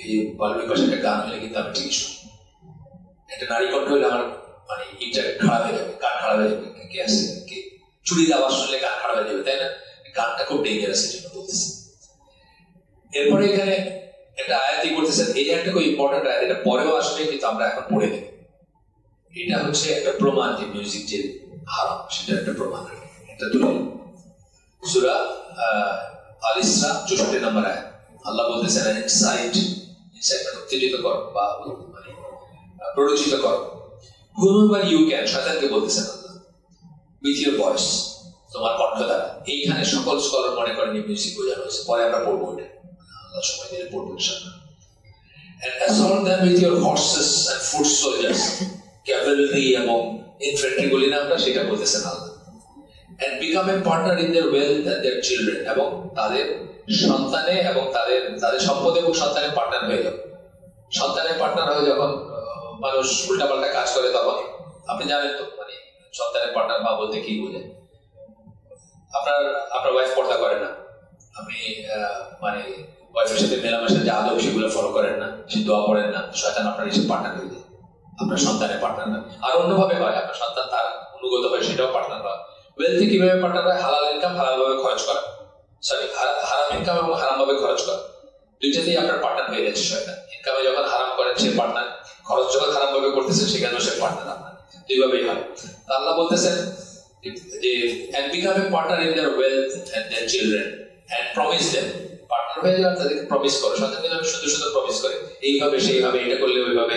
এই ওয়ালের ওই পাশে একটা গান হলে কিন্তু আমি ঠিক শুনি, একটা নারী কণ্ঠ হলে আমার মানে ইন্টারনেট খারাপ হয়ে যাবে, গান খারাপ হয়ে যাবে, কে আছে কে চুরির আওয়াজ শুনলে গান খারাপ হয়ে যাবে, তাই না? গানটা খুব ডেঞ্জারাস, এই জন্য বলতেছে। এরপরে এখানে একটা আয়াতি করতেছেন, এই যে একটা খুব ইম্পর্টেন্ট আয়াত, এটা পরেও আসবে কিন্তু আমরা এখন পড়ে নেব। এটা হচ্ছে একটা প্রমাণ যে মিউজিক যে হারাম, সেটা একটা প্রমাণ। এটা তুলে সূরা আল ইসরা 64 নম্বর আয়াত, আল্লাহ বলতেছেন ইনসাইড উত্তেজিত করো বা মানে প্ররোচিত করো। whomever you can, শয়তানকে বলতেছেন আল্লাহ, with your voice, তোমার কণ্ঠ দ্বারা। এইখানে সকল স্কলার মনে করেন মিউজিক বোঝানো হয়েছে, পরে আমরা পড়বো এটা, আল্লাহ সময় দিলে পড়বো ইনশাআল্লাহ। And assault them with your horses and foot soldiers, cavalry এবং infantry বলি না আমরা, সেটা বলতেছেন আল্লাহ। And become a partner in their wealth and their children, এবং তাদের সন্তানে এবং তাদের সম্পদ এবং সন্তানের পার্টনার হয়ে যাবে। সন্তানের পার্টনার হয়ে যখন মানুষ উল্টাপাল্টা কাজ করে তখন আপনি জানেন তো, মানে সন্তানের পার্টনার মা বলতে কি বোঝায়। আপনার ওয়াইফ পর্দা করে না, আপনি মানে ওয়াইফের সাথে মেলামেশার যে আদব সেগুলো ফলো করেন না, সে দোয়া পড়েন না, শয়তান আপনার এসে পার্টনার হয়ে যায়, আপনার সন্তানের পার্টনার না। আর অন্যভাবে হয়, আপনার সন্তান তার অনুগত হয়, সেটাও পার্টনার হয়। ওয়েলথে কিভাবে পার্টনার হয়? হালাল ইনকাম হালাল ভাবে খরচ করা, হারাম ইনকাম এবং হারাম ভাবে খরচ করা, দুইটাতেই আপনার পার্টনার হয়ে যাচ্ছে শয়তান। ইনকামে যখন হারাম করেন সে পার্টনার, খরচ যখন হারাম ভাবে করতেছেন সেখানেও সে পার্টনার আপনার, দুইভাবেই হয়। আল্লাহ বলতেছেন যে and become a partner in their wealth and their children and promise them, partner হয়ে যাওয়ার তাদেরকে প্রমিস করো। সন্তানকে আমি সুন্দর সুন্দর প্রমিস করে, এইভাবে সেইভাবে, এটা করলে ওইভাবে,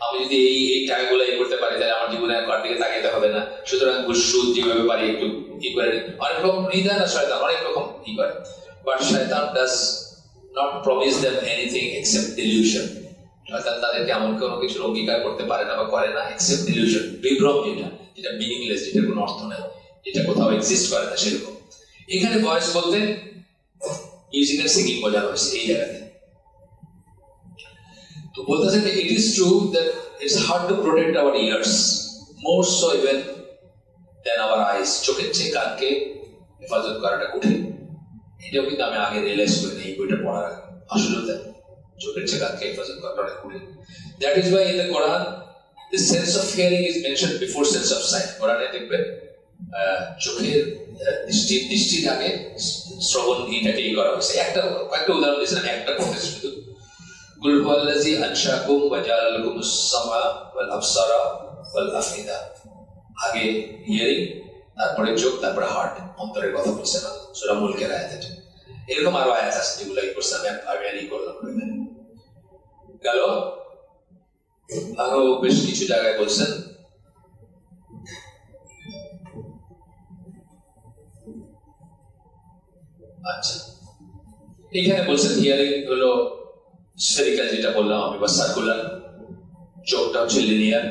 আমি যদি এই টাকাগুলো করতে পারি তাহলে আমার জীবনে আর কার দিকে তাকাইতে হবে না, সুতরাং সুদ যেভাবে পারি একটু করে। অনেক রকম নিদান আর শয়তান অনেক রকম করে, বাট শয়তান does not promise them anything except dilution. শয়তান তাদেরকে এমন কোনো কিছুর অঙ্গীকার করতে পারে না বা করে না এক্সেপ্ট ডিলিউশন, বিভ্রম, যেটা মিনিংলেস, যেটার কোনো অর্থ নেই, যেটা কোথাও এক্সিস্ট করে না সেরকম। এখানে ভয়েস বলতে মিউজিক এন্ড সিঙ্গিং বোঝানো হয়েছে এই জায়গাতে। তো বলতেছেন it is true that it's hard to protect our ears more so even than our eyes. চোখের চেয়ে কানকে হেফাজত করাটা কঠিন, এটাও কিন্তু আমি আগে রিয়েলাইজ করিনি এই বইটা পড়ার আগে। আসলে তাই, চোখের চেয়ে কানকে হেফাজত করাটা অনেক কঠিন। That is Y in the Quran the sense of hearing is mentioned before sense of sight. কোরআনে দেখবেন চোখের দৃষ্টির আগে শ্রবণ এটাকেই করা হয়েছে। কয়েকটা উদাহরণ দিয়েছিলাম, একটা করতেছি শুধু। কুল হুয়াল্লাযী আনশাকুম ওয়া জাআলা লাকুমুস সামআ ওয়াল আবসারা ওয়াল আফইদা। আগে হিয়ারিং, তারপরে চোখ, তারপরে হার্ট, অন্তরের কথা বলছেন সূরা মুলকের আয়াত এটা। এরকম আরো আয়াত আছে যেগুলো এই করছে, আমি করলাম গেল। আরো বেশ কিছু জায়গায় বলছেন আচ্ছা, এখানে বলছেন হিয়ারিং হলো স্ফেরিক্যাল, যেটা বললাম আমি, বা সার্কুলার, চোখটা হচ্ছে linear.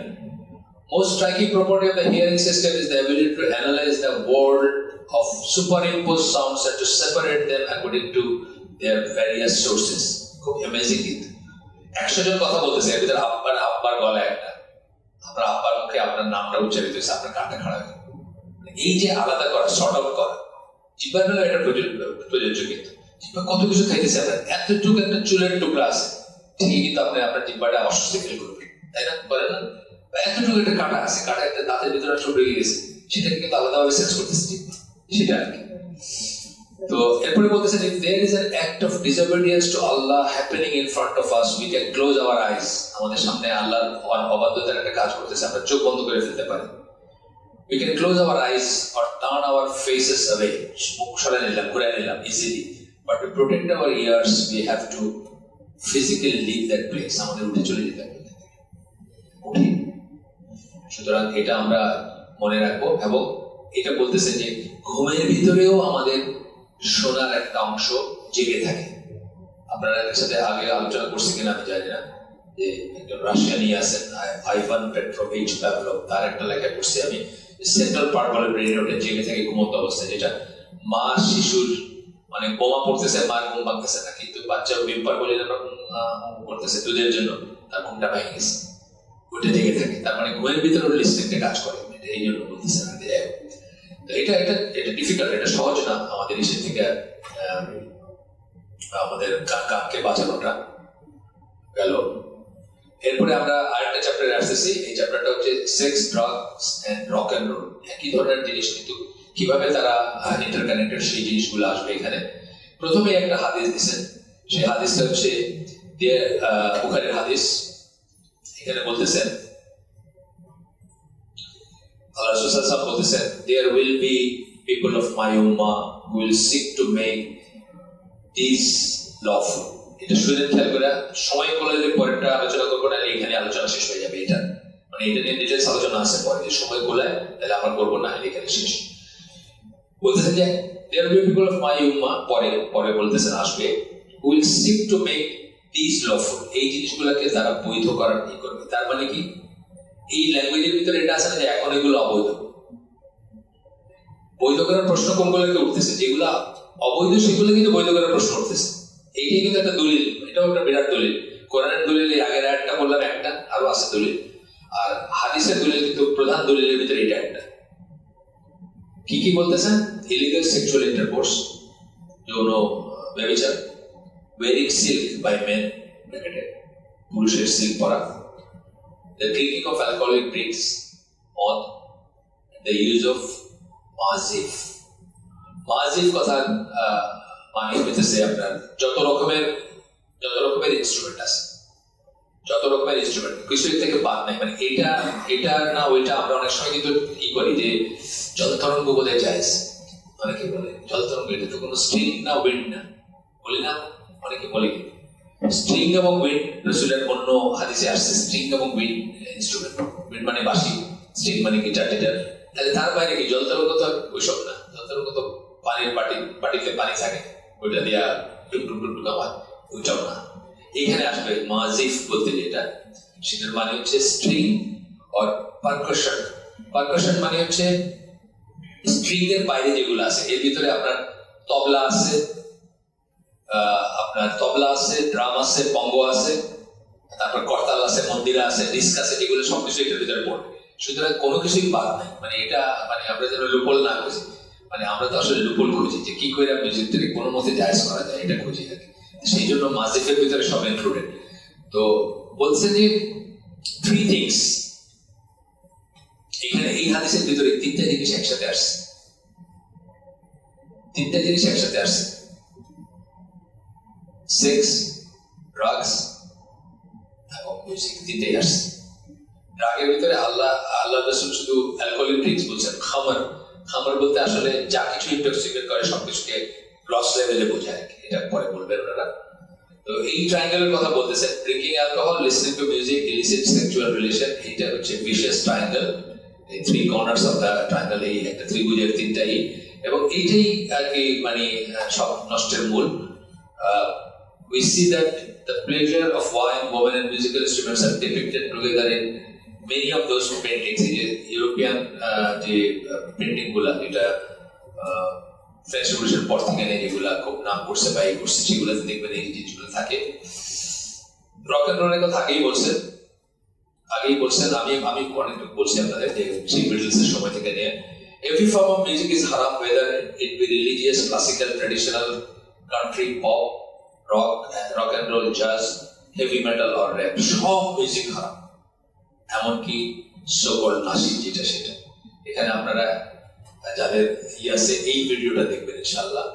Most striking property of the hearing system is the ability to analyze the world of superimposed sounds and to separate them according to their various sources. খুব অ্যামেজিং কিন্তু 100 জন কথা বলতেছে, এর ভিতরে আব্বার গলা একটা, আপনার আব্বার মুখে আপনার নামটা উচ্চারিত হয়েছে, আপনার কানটা খাড়া হয়ে। এই যে আলাদা করা, শর্ট আউট করা, জিহ্বার বেলা এটা প্রযোজ্য কিন্তু। জিহ্বা কত কিছু খাইতেছে, আপনার এতটুকু একটা চুলের টুকরা আছে, ঠিকই কিন্তু আপনি আপনার জিহ্বাটা অস্বস্তি ফিল করবেন, তাই না? বলেন না? এতটুকু একটা কাটা আছে, কাটা একটা দাঁতের ভিতরে সব ঢুকে গেছে, সেটাকে কিন্তু আলাদাভাবে সেন্স করতেছে জিহ্বা, সেটা আর কি। তো এরপরে বলতেছেন if there is an act of disobedience to Allah happening in front of us, we can close our eyes. আমাদের সামনে আল্লাহর অবাধ্যতার একটা কাজ করতেছে, আমরা চোখ বন্ধ করে ফেলতে পারি। We can close our eyes or turn our faces away, মুখ সরাই নিলাম, ঘুরাই নিলাম easily, but to protect our ears we have to physically leave that place, আমাদের উঠে চলে যেতে হবে। সুতরাং এটা আমরা মনে রাখবো। এবং এটা বলতেছে যে ঘুমের ভিতরেও আমাদের শোনার একটা অংশ জেগে থাকে। আপনারা এর সাথে আগে আলোচনা করছি কিনা আমি জানি না, যে একজন রাশিয়ানি আছেন আইভান পেট্রোভিচ প্যাভলভ, তার একটা লেখা পড়ছি আমি, সেন্ট্রাল পার্ট বলে ব্রেইন ওটা জেগে থাকে ঘুমন্ত অবস্থায়, যেটা মা শিশুর মানে বোমা পড়তেছে, মার ঘুম ভাঙতেছে না, কিন্তু বাচ্চার বিম্পার বলে করতেছে দুধের জন্য, তার ঘুমটা ভেঙে গেছে, ওটা জেগে থাকে। তার মানে ঘুমের ভিতরে ওটা লিস্টেনটা কাজ করে, এই জন্য বলতেছে না। এটা ডিফিকাল্ট, এটা সহজ না আমাদের ইসে থেকে আমাদের কানকে বাঁচানোটা গেল। এরপরে আমরা আরেকটা চ্যাপ্টারে আসতেছি, এই চ্যাপ্টারটা হচ্ছে sex, drugs and rock and roll. একই ধরনের জিনিস কিন্তু কিভাবে তারা ইন্টারকানেক্টেড, সেই জিনিসগুলো আসবে এখানে। প্রথমে একটা হাদিস দিচ্ছেন, সেই হাদিসটা হচ্ছে বুখারীর হাদিস। এখানে বলতেছেন Allah Rasul বলতেছেন, there will be people of my ummah who will seek to make these lawful, এটা শুনে খেয়াল করে সময় করলে পরেরটা আলোচনা করবো না, এখানে আলোচনা শেষ হয়ে যাবে। এটা মানে এটা নিয়ে ডিটেলস আলোচনা আছে পরে, যে সময় গোলায় তাহলে আমরা করবো না, এখানে শেষ। বলতেছেন যে there will be people of my ummah, পরে বলতেছেন আসবে, who will seek to make these lawful, এই জিনিসগুলোকে তারা বৈধ করার কি করবে। তার মানে কি এই ল্যাঙ্গুয়েজের ভিতরে এটা আছে না যে এখন এগুলো অবৈধ। বৈধ করার প্রশ্ন কোনগুলোকে উঠতেছে, যেগুলো অবৈধ সেগুলো কিন্তু বৈধ করার প্রশ্ন উঠতেছে। এইটাই কিন্তু একটা দলিল, এটাও একটা বিরাট দলিল। কোরআনের দলিল আগের আয়াতটা বললাম একটা, আরো আছে দলিল। আর হাদিসের দলিল কিন্তু প্রধান দলিলের ভিতরে এটা একটা। কি কি বলতেছেন? ইলিগাল সেক্সুয়াল ইন্টারকোর্স, যৌন ব্যভিচার, ওয়েরিং সিল্ক বাই মেন, পুরুষের সিল্ক পরা, the drinking of alcoholic drinks, মদ, দ্য ইউজ অফ মাজিফ। মাজিফ কথা মানে হইতেছে আপনার যত রকমের ইনস্ট্রুমেন্ট আছে, যত রকমের ইনস্ট্রুমেন্ট, কিছু থেকে বাদ নাই। মানে এটা না ওইটা আমরা অনেক সময় কিন্তু কি করি যে জল তরঙ্গ বোধে যায়, অনেকে বলে জল তরঙ্গ, এটা তো কোনো স্ট্রিং না উইন্ড না, বলি না, অনেকে বলে কিন্তু স্ট্রিং এবং উইন্ড রসুলের অন্য হাদিসে আসছে, স্ট্রিং এবং উইন্ড ইনস্ট্রুমেন্ট। উইন্ড মানে বাঁশি, স্ট্রিং মানে গিটার টিটার। তাহলে তার বাইরে কি জল তরঙ্গ তো ওইসব না। জল তরঙ্গ তো পানির বাটিতে পানি থাকে, ওইটা দিয়া টুক টুক টুক টুক আওয়াজ, ওইটাও না। এখানে আসবে মাজিফ বলতে যেটা, সেটার মানে হচ্ছে স্ট্রিং আর পারকাশন। পারকাশন মানে হচ্ছে স্ট্রিং এর বাইরে যেগুলো আছে, এর ভিতরে আপনার তবলা আছে, ড্রাম আছে, বঙ্গো আছে, তারপর করতাল আছে, মন্দিরা আছে, ডিস্ক আছে, যেগুলো সবকিছু এটার ভিতরে পড়বে। সুতরাং কোনো কিছুই বাদ নাই। মানে এটা মানে আমরা যেন লুপল না খুঁজি, মানে আমরা তো আসলে লুপল খুঁজি যে কি করে মিউজিকটাকে কোনো মতে জায়েজ করা যায়, এটা খুঁজি থাকি। সেই জন্য মাজিফের ভিতরে সব ইনক্লুডেড। তো বলছে যে থ্রি থিংস, এখানে এই হাদিসের ভিতরে তিনটা জিনিস একসাথে আসছে, সেক্স, ড্রাগস এবং মিউজিক, তিনটাই আসছে। ড্রাগের ভিতরে আল্লাহ রাসূল শুধু অ্যালকোহলিক ড্রিঙ্কস বলছেন। খামার বলতে আসলে যা কিছু ইন্টক্সিকেট করে সবকিছুকে গ্রস লেভেলে বোঝায়, এটা পরে বলবেন ওনারা। তো এই ট্রায়াঙ্গেলের কথা বলতেছেন, drinking alcohol, listening to music, illicit sexual relation, এটা হচ্ছে ভিশিয়াস ট্রায়াঙ্গেল। এই three corners of the triangle, এই একটা ত্রিভুজের তিনটাই, এবং এইটাই আর কি মানে সব নষ্টের মূল। We see that the pleasure of wine, women and musical instruments are depicted together in many of those paintings. European যে পেন্টিং গুলা, এটা ফ্রেঞ্চ রেভলিউশন পর থেকে যেগুলা খুব নাম করছে বা এই করছে, সেগুলোতে দেখবেন এই জিনিসগুলো থাকে। রক এন্ড রোলের কথা আগেই বলছেন, আমি অনেক বলছি আপনাদের যে সেই বিটলসের সময় থেকে নিয়ে every form of music is haram, whether it be religious, classical, traditional, country, pop, rock and roll, jazz, heavy metal or rap, সব মিউজিক হারাম, এমনকি সকল নাসিক যেটা সেটা। এখানে আপনারা যাদের আছে এই ভিডিওটা দেখবেন, ইনশাআল্লাহ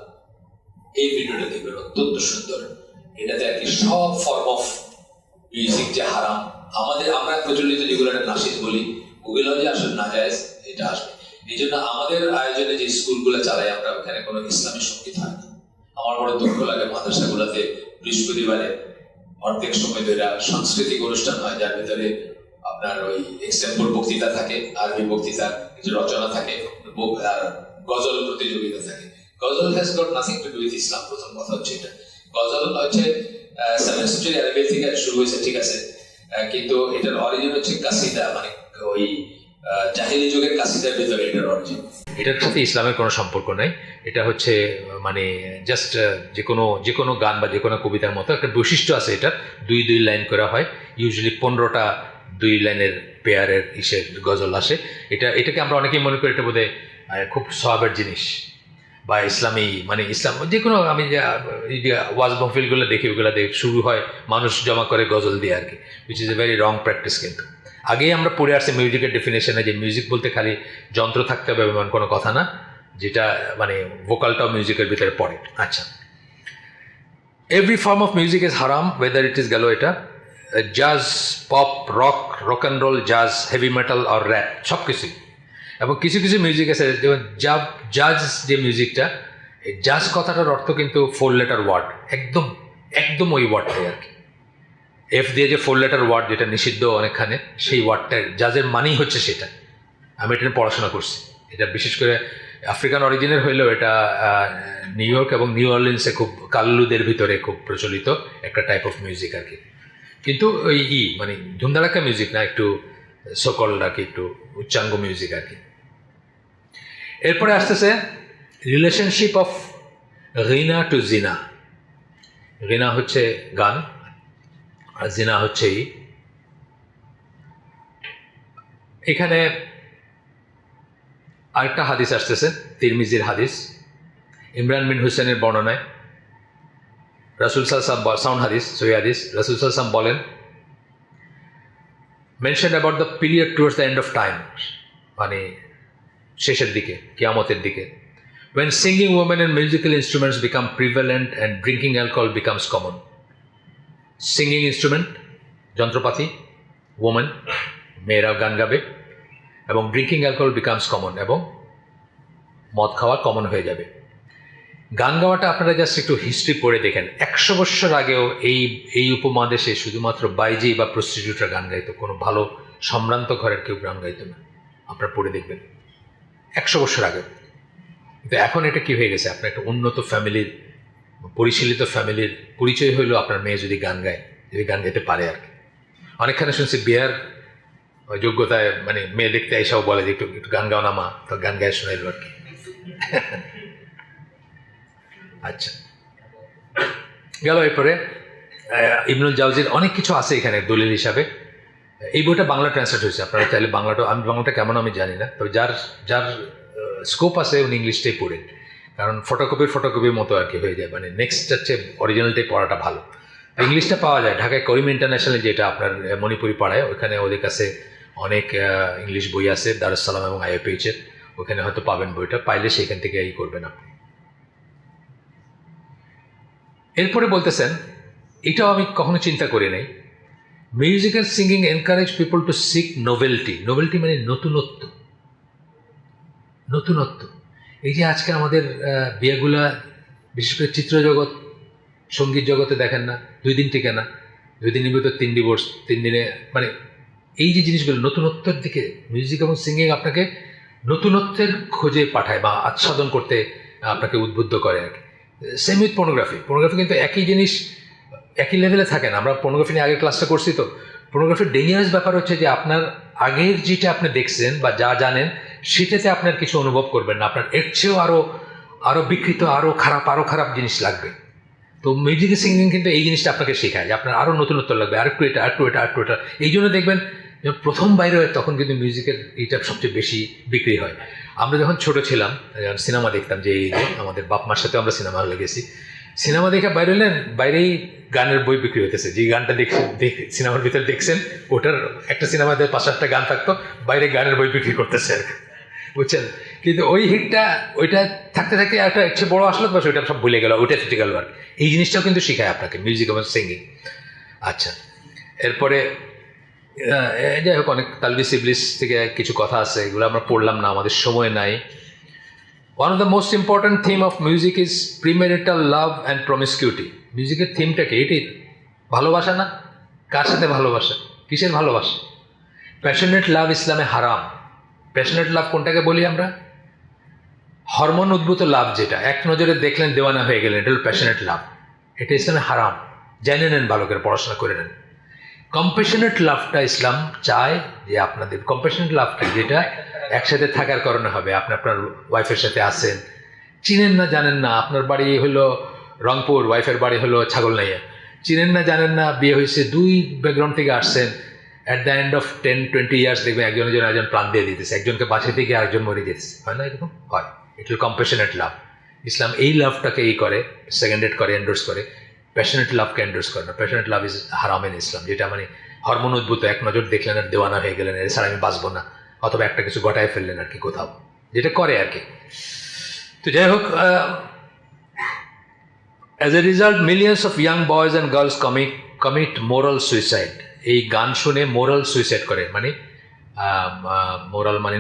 এই ভিডিওটা দেখবেন, অত্যন্ত সুন্দর। এটাতে আর কি সব ফর্ম অফ মিউজিক যে হারাম, আমরা প্রচলিত যেগুলো নাসিক বলি, ওগুলো যে আসলে নাজায়েজ, এটা আসবে। এই জন্য আমাদের আয়োজনে যে স্কুলগুলো চালাই আমরা, ওখানে কোনো ইসলামী সঙ্গীত হয় না। আমার বড় দুঃখ লাগে, মাদ্রাসাগুলোতে বৃহস্পতিবারে অর্ধেক সময় ধরে সাংস্কৃতিক অনুষ্ঠান হয়, যার ভিতরে আপনার ওই এক্সটেম্পোর বক্তৃতা থাকে, আরবি বক্তৃতা, কিছু রচনা থাকে, আর গজল প্রতিযোগিতা থাকে। Ghazal has got nothing to do with Islam. প্রথম কথা হচ্ছে এটা, গজল হচ্ছে 7th century আরবিয়া থেকে শুরু হয়েছে, ঠিক আছে, কিন্তু এটার অরিজিন হচ্ছে কাসিদা, মানে ওই জাহিলি যুগের কাসিদার ভিতরে এটার অরিজিন। এটার সাথে ইসলামের কোনো সম্পর্ক নাই। এটা হচ্ছে মানে জাস্ট যে কোনো গান বা যে কোনো কবিতার মতো একটা বৈশিষ্ট্য আছে। এটার দুই লাইন করা হয়, ইউজুয়ালি 15টা 2 লাইনের পেয়ারের গজল আসে। এটাকে আমরা অনেকেই মনে করি এটা বোধহয় খুব সওয়াবের জিনিস বা ইসলামী, মানে ইসলাম যে কোনো, আমি ওয়াজ মহফিলগুলো দেখি, ওগুলো শুরু হয় মানুষ জমা করে গজল দিয়ে আর কি, which is a very wrong practice. কিন্তু আগেই আমরা পড়ে আসছি মিউজিকের ডেফিনেশনে যে মিউজিক বলতে খালি যন্ত্র থাকতে হবে এমন কোনো কথা না, যেটা মানে ভোকালটাও মিউজিকের ভিতরে পড়ে। আচ্ছা, every form of music is হারাম, ওয়েদার ইট ইজ গেল এটা জাজ, পপ, রক অ্যান্ড রোল, জাজ, হেভি মেটাল আর র্যাপ, সব কিছুই। এবং কিছু মিউজিক আছে যেমন জাজ, যে মিউজিকটা, জাজ কথাটার অর্থ কিন্তু 4 letter ওয়ার্ড, একদম একদম ওই ওয়ার্ডটাই আর কি। এফ দিয়ে যে 4 লেটার ওয়ার্ড যেটা নিষিদ্ধ অনেকখানে, সেই ওয়ার্ডটা জাজের মানেই হচ্ছে সেটা। আমি এটা নিয়ে পড়াশোনা করছি। এটা বিশেষ করে আফ্রিকান অরিজিনের হইলেও এটা নিউ ইয়র্ক এবং নিউ অরলিন্সে খুব কাল্লুদের ভিতরে খুব প্রচলিত একটা টাইপ অফ মিউজিক আর কি। কিন্তু ওই মানে ধুমধাড়াক্কা মিউজিক না, একটু সকল আর কি, একটু উচ্চাঙ্গ মিউজিক আর কি। এরপরে আসতেছে রিলেশনশিপ অফ রিনা টু জিনা। রিনা হচ্ছে গান আর জিনা হচ্ছে এখানে আরেকটা হাদিস আসতেছে, তিরমিজির হাদিস, ইমরান বিন হুসেনের বর্ণনায় রাসূল সাল্লাল্লাহু আলাইহি সাউন্ড হাদিস, সহি হাদিস, রাসূল সাল্লাল্লাহু আলাইহি ওয়াসাল্লাম বলেন, mention about the period towards the end of time, মানে শেষের দিকে, কিয়ামতের দিকে, when singing women and musical instruments become prevalent and drinking alcohol becomes common. Singing instrument, যন্ত্রপাতি, ওমেন, মেয়েরাও গান গাবে, এবং ড্রিঙ্কিং অ্যালকোহল বিকামস কমন, এবং মদ খাওয়া কমন হয়ে যাবে। গান গাওয়াটা আপনারা জাস্ট একটু হিস্ট্রি পড়ে দেখেন, 100 বছর আগেও এই উপমহাদেশে শুধুমাত্র বাইজি বা প্রস্টিটিউটরা গান গাইতো, কোনো ভালো সম্ভ্রান্ত ঘরের কেউ গান গাইতো না। আপনারা পড়ে দেখবেন 100 বছর আগে। কিন্তু এখন এটা কি হয়ে গেছে, আপনার একটা উন্নত ফ্যামিলির, পরিশীলিত ফ্যামিলির পরিচয় হইলো আপনার মেয়ে যদি গান গায়, যদি গান গাইতে পারে আর কি। অনেকখানে শুনছি বিয়ার যোগ্যতায় মানে মেয়ে দেখতে এসেও বলে যে একটু একটু গান গাও না মা, তো গান গায়ে শোনাইল আর কি। আচ্ছা, গেল। এরপরে ইবনুল জাওজির অনেক কিছু আছে এখানে দলিল হিসাবে। এই বইটা বাংলা ট্রান্সলেট হয়েছে, আপনারা চাইলে বাংলাটা, আমি বাংলাটা কেমন আমি জানি না, তবে যার যার স্কোপ আছে উনি ইংলিশটাই পড়েন, কারণ ফটোকপির মতো আর কি হয়ে যায়, মানে নেক্সট হচ্ছে অরিজিনালটাই পড়াটা ভালো। ইংলিশটা পাওয়া যায় ঢাকায় করিম ইন্টারন্যাশনাল, যেটা আপনার মণিপুরি পাড়ায়, ওইখানে ওদের কাছে অনেক ইংলিশ বই আছে, দারুস সালাম এবং IFH-এর, ওখানে হয়তো পাবেন বইটা, পাইলে সেখান থেকে করবেন আপনি। এরপরে বলতেছেন, এটাও আমি কখনো চিন্তা করি নাই, musical singing encourage people to seek novelty. Novelty মানে নতুনত্ব। নতুনত্ব, এই যে আজকে আমাদের বিয়েগুলা, বিশেষ করে চিত্রজগৎ, সঙ্গীত জগতে দেখেন না, 2 দিন টিকে না, 2 দিনের ভিতর 3 ডিভোর্স, 3 দিনে, মানে এই যে জিনিসগুলো নতুনত্বের দিকে, মিউজিক এবং সিঙ্গিং আপনাকে নতুনত্বের খোঁজে পাঠায় বা আচ্ছাদন করতে আপনাকে উদ্বুদ্ধ করে আর কি। Same with pornography. পর্নোগ্রাফি কিন্তু একই জিনিস, একই লেভেলে থাকে না। আমরা পর্নোগ্রাফি নিয়ে আগের ক্লাসটা করছি, তো পর্নোগ্রাফির ডেঞ্জারাস ব্যাপার হচ্ছে যে আপনার আগের যেটা আপনি দেখছেন বা যা জানেন সেটাতে আপনার কিছু অনুভব করবেন না, আপনার এর চেয়েও আরও বিকৃত, আরও খারাপ জিনিস লাগবে। তো মিউজিক সিঙ্গিং কিন্তু এই জিনিসটা আপনাকে শেখায় যে আপনার আরও নতুনত্ব লাগবে, আরেকটু এটা, আরেকটু এটা। এই জন্য দেখবেন প্রথম বাইরে হয় তখন কিন্তু মিউজিকের এইটা সবচেয়ে বেশি বিক্রি হয়। আমরা যখন ছোটো ছিলাম, সিনেমা দেখতাম, যে এই যে আমাদের বাপ মার সাথেও আমরা সিনেমা হলে গেছি, সিনেমা দেখে বাইরে হলেন, বাইরেই গানের বই বিক্রি হতেছে। যে গানটা সিনেমার ভিতরে দেখছেন, ওটার একটা সিনেমাতে 5-8টা গান থাকতো, বাইরে গানের বই বিক্রি করতেছে আর কি, বুঝছেন। কিন্তু ওই হিটটা, ওইটা থাকতে একটা একটু বড় আসলো, বাস ওইটা সব ভুলে গেল, ওইটা থেকে গেল আর। এই জিনিসটাও কিন্তু শেখায় আপনাকে মিউজিক এবং সিঙ্গিং। আচ্ছা, এরপরে যাই হোক, অনেক তালবিস ইবলিস থেকে কিছু কথা আছে, এগুলো আমরা পড়লাম না, আমাদের সময় নাই। One of the most important theme of music is premarital love and promiscuity. মিউজিকের থিমটাকে এটাই, ভালোবাসা না? কার সাথে ভালোবাসা? কিসের ভালোবাসা? প্যাশনেট লাভ ইসলামে হারাম। প্যাশনেট লাভ কোনটাকে বলি আমরা? হরমোন উদ্ভূত লাভ, যেটা এক নজরে দেখলেন দেওয়ানা হয়ে গেলেন, এটা হল প্যাশনেট লাভ। এটা ইসলামে হারাম, জেনে নেন, ভালো করে পড়াশোনা করে নেন। কম্প্যাশনেট লাভটা ইসলাম চায় যে আপনাদের কম্প্যাশনেট লাভটা, যেটা একসাথে থাকার কারণে হবে। আপনি আপনার ওয়াইফের সাথে আসেন, চিনেন না জানেন না, আপনার বাড়ি হলো রংপুর, ওয়াইফের বাড়ি হলো ছাগলনাইয়া, চিনেন না জানেন না, বিয়ে হয়েছে, 2 ব্যাকগ্রাউন্ড থেকে আসছেন, at the end of 10-20 years দেখবেন একজন প্রাণ দিয়ে দিতেছে, একজনকে বাঁচাতে গিয়ে আরেকজন মরে যেতেছে, হয় না এরকম? হয়। ইট উইল কম্প্যাশনেট লাভ। ইসলাম এই লাভটাকে করে, সেকেন্ডেড করে, এন্ডোর্স করে। প্যাশনেট লাভকে এন্ডোর্স করে না। প্যাশনেট লাভ ইজ হারাম ইন ইসলাম, যেটা মানে হরমোন উদ্ভূত, এক নজর দেখলেন আর দেওয়ানা হয়ে গেলেন, এছাড়া আমি বাঁচবো না, অথবা একটা কিছু গটায় ফেললেন আর কি কোথাও, যেটা করে আর কি। তো যাই হোক, as a result millions of young boys and girls commit moral suicide. এই গান শুনে মোরাল সুইসাইড করে, মানে মোরাল মানে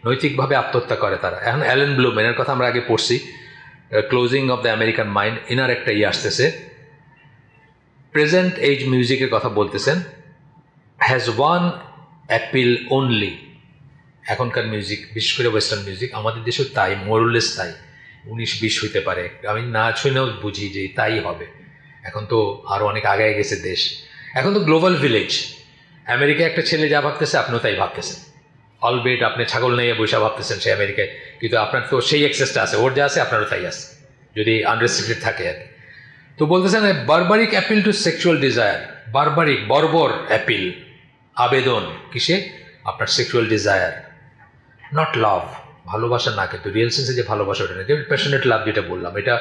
নৈতিকভাবে আত্মহত্যা করে তারা। এখন অ্যালেন ব্লুম, এনার কথা আমরা আগে পড়ছি, closing of the American mind, এনার একটা আসতেছে, প্রেজেন্ট এজ মিউজিকের কথা বলতেছেন, হ্যাজ ওয়ান অ্যাপিল অনলি। এখনকার মিউজিক, বিশেষ করে ওয়েস্টার্ন মিউজিক, আমাদের দেশেও তাই, মোরলেস তাই, 19-20 হইতে পারে, আমি না শুনেও বুঝি যে তাই হবে। এখন তো আরও অনেক আগায় গেছে দেশ, এখন তো গ্লোবাল ভিলেজ। আমেরিকায় একটা ছেলে যা ভাবতেছে আপনিও তাই ভাবতেছেন, অলবেট আপনি ছাগল নিয়ে বসে ভাবতেছেন সে আমেরিকায়, কিন্তু আপনার তো সেই অ্যাক্সেসটা আছে, ওর যা আছে আপনারও তাই আছে, যদি আনরেস্ট্রিক্টেড থাকে আর কি। তো বলতেছেন barbaric appeal two sexual desire, barbaric বর্বর অ্যাপিল, আবেদন কিসে? আপনার সেক্সুয়াল ডিজায়ার, নট লাভ, ভালোবাসা না, কিন্তু রিয়েল সেন্সে যে ভালোবাসা ওটা না, যে প্যাশনেট লাভ যেটা বললাম, এটা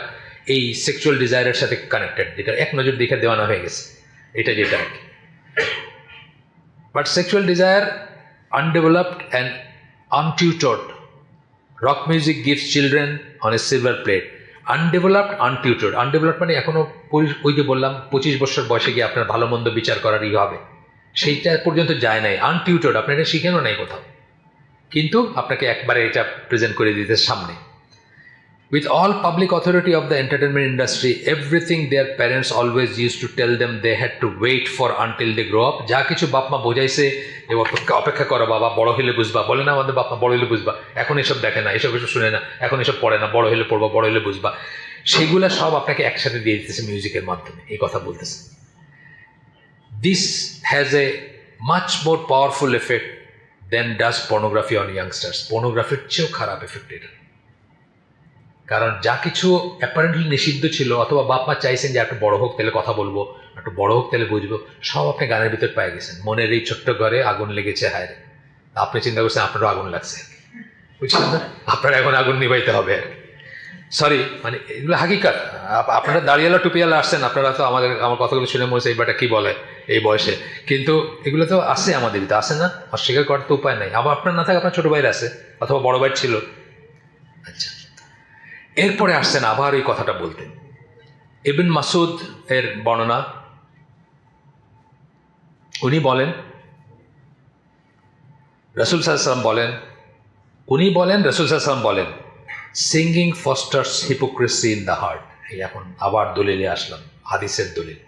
এই সেক্সুয়াল ডিজায়ারের সাথে কানেক্টেড, যেটা এক নজর দেখে দেওয়ানো হয়ে গেছে, এটা যেটা আর কি। But sexual desire undeveloped and untutored. Rock music gives children on a silver plate. Undeveloped, untutored. Undeveloped মানে এখনো ওই যে বললাম 25 বছর বয়সে গিয়ে আপনার ভালো মন্দ বিচার করার হবে, সেইটা পর্যন্ত যায় নাই। আনটিউটর্ড, আপনি এটা শিখেনও নাই কোথাও, কিন্তু আপনাকে একবারে এটা প্রেজেন্ট করে দিতে সামনে। With all public authority of the entertainment industry, everything their parents always used to tell them they had to wait for until they grow up. যা কিছু বাপ মা বোঝাইছে যে অপেক্ষা করো বাবা, বড় হলে বুঝবা, বলে না আমাদের বাপ মা বড় হলে বুঝবা, এখন এসব দেখে না, এসব শুনে না, এখন এসব পড়ে না, বড় হলে পড়বা, বড় হলে বুঝবা, সেগুলো সব আপনাকে একসাথে দিয়ে দিতেছে মিউজিকের মাধ্যমে, এই কথা বলতেছে। This has a much more powerful effect than does pornography on youngsters. পর্নোগ্রাফির চেয়েও খারাপ এফেক্ট এটা, কারণ যা কিছু অ্যাপারেন্টলি নিষিদ্ধ ছিল, অথবা বাপ মা চাইছেন যে একটু বড় হোক তাহলে কথা বলবো, একটু বড় হোক তাহলে বুঝবো, সব আপনি গানের ভিতর পেয়ে গেছেন। মনের এই ছোট্ট ঘরে আগুন লেগেছে হায়, আপনি চিন্তা করছেন আপনারও আগুন লাগছে, বুঝছেন না? আপনার এখন আগুন নিভাইতে হবে। সরি, মানে এগুলো হাকিকাত। আপনারা দাঁড়িয়ালা টুপিয়ালা আসছেন, আপনারা তো আমার কথাগুলো শুনে মনে হচ্ছে এই বাটা কী বলে এই বয়সে, কিন্তু এগুলো তো আছে আমাদের ভিতরে, আসে না? অস্বীকার করার তো উপায় নাই। আবার আপনার না থাকে আপনার ছোটো ভাইয়ের আছে, অথবা বড় ভাইয়ের ছিল। আচ্ছা, এরপরে আসছেন আবার এই কথাটা বলতে, ইবন মাসুদ এর বর্ণনা, উনি বলেন রাসূল সাল্লাল্লাহু আলাইহি ওয়াসাল্লাম বলেন, উনি বলেন রাসূল সাল্লাল্লাহু আলাইহি ওয়াসাল্লাম বলেন, singing Faustus hypocrisy in the heart. এই এখন আবার দলিলে আসলাম, হাদিসের দলিল।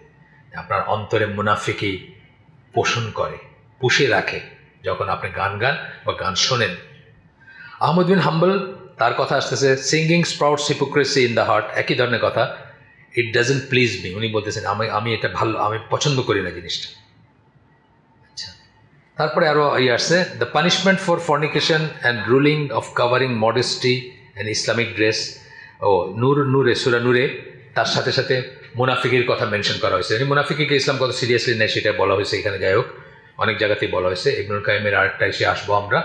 আপনার অন্তরে মুনাফিকি পোষণ করে, পুষে রাখে যখন আপনি গান গান বা গান শোনেন। আহমদ বিন হাম্বল, তার কথা আসতেছে, singing sprouts hypocrisy in the heart, একই ধরনের কথা। ইট ডাজন্ট প্লিজ মি, উনি বলতেছেন আমি এটা ভালো, আমি পছন্দ করি না জিনিসটা। আচ্ছা, তারপরে আরও আসছে, the punishment for fornication and ruling of covering modesty and Islamic dress. ও নূরে সূরা নূরে তার সাথে সাথে মুনাফিকির কথা মেনশন করা হয়েছে। মুনাফিকিকে ইসলাম কত সিরিয়াসলি নেয় সেটা বলা হয়েছে এখানে, যাই হোক অনেক জায়গাতেই বলা হয়েছে। ইবনুল কাইমের আরেকটা এসে আসবো আমরা,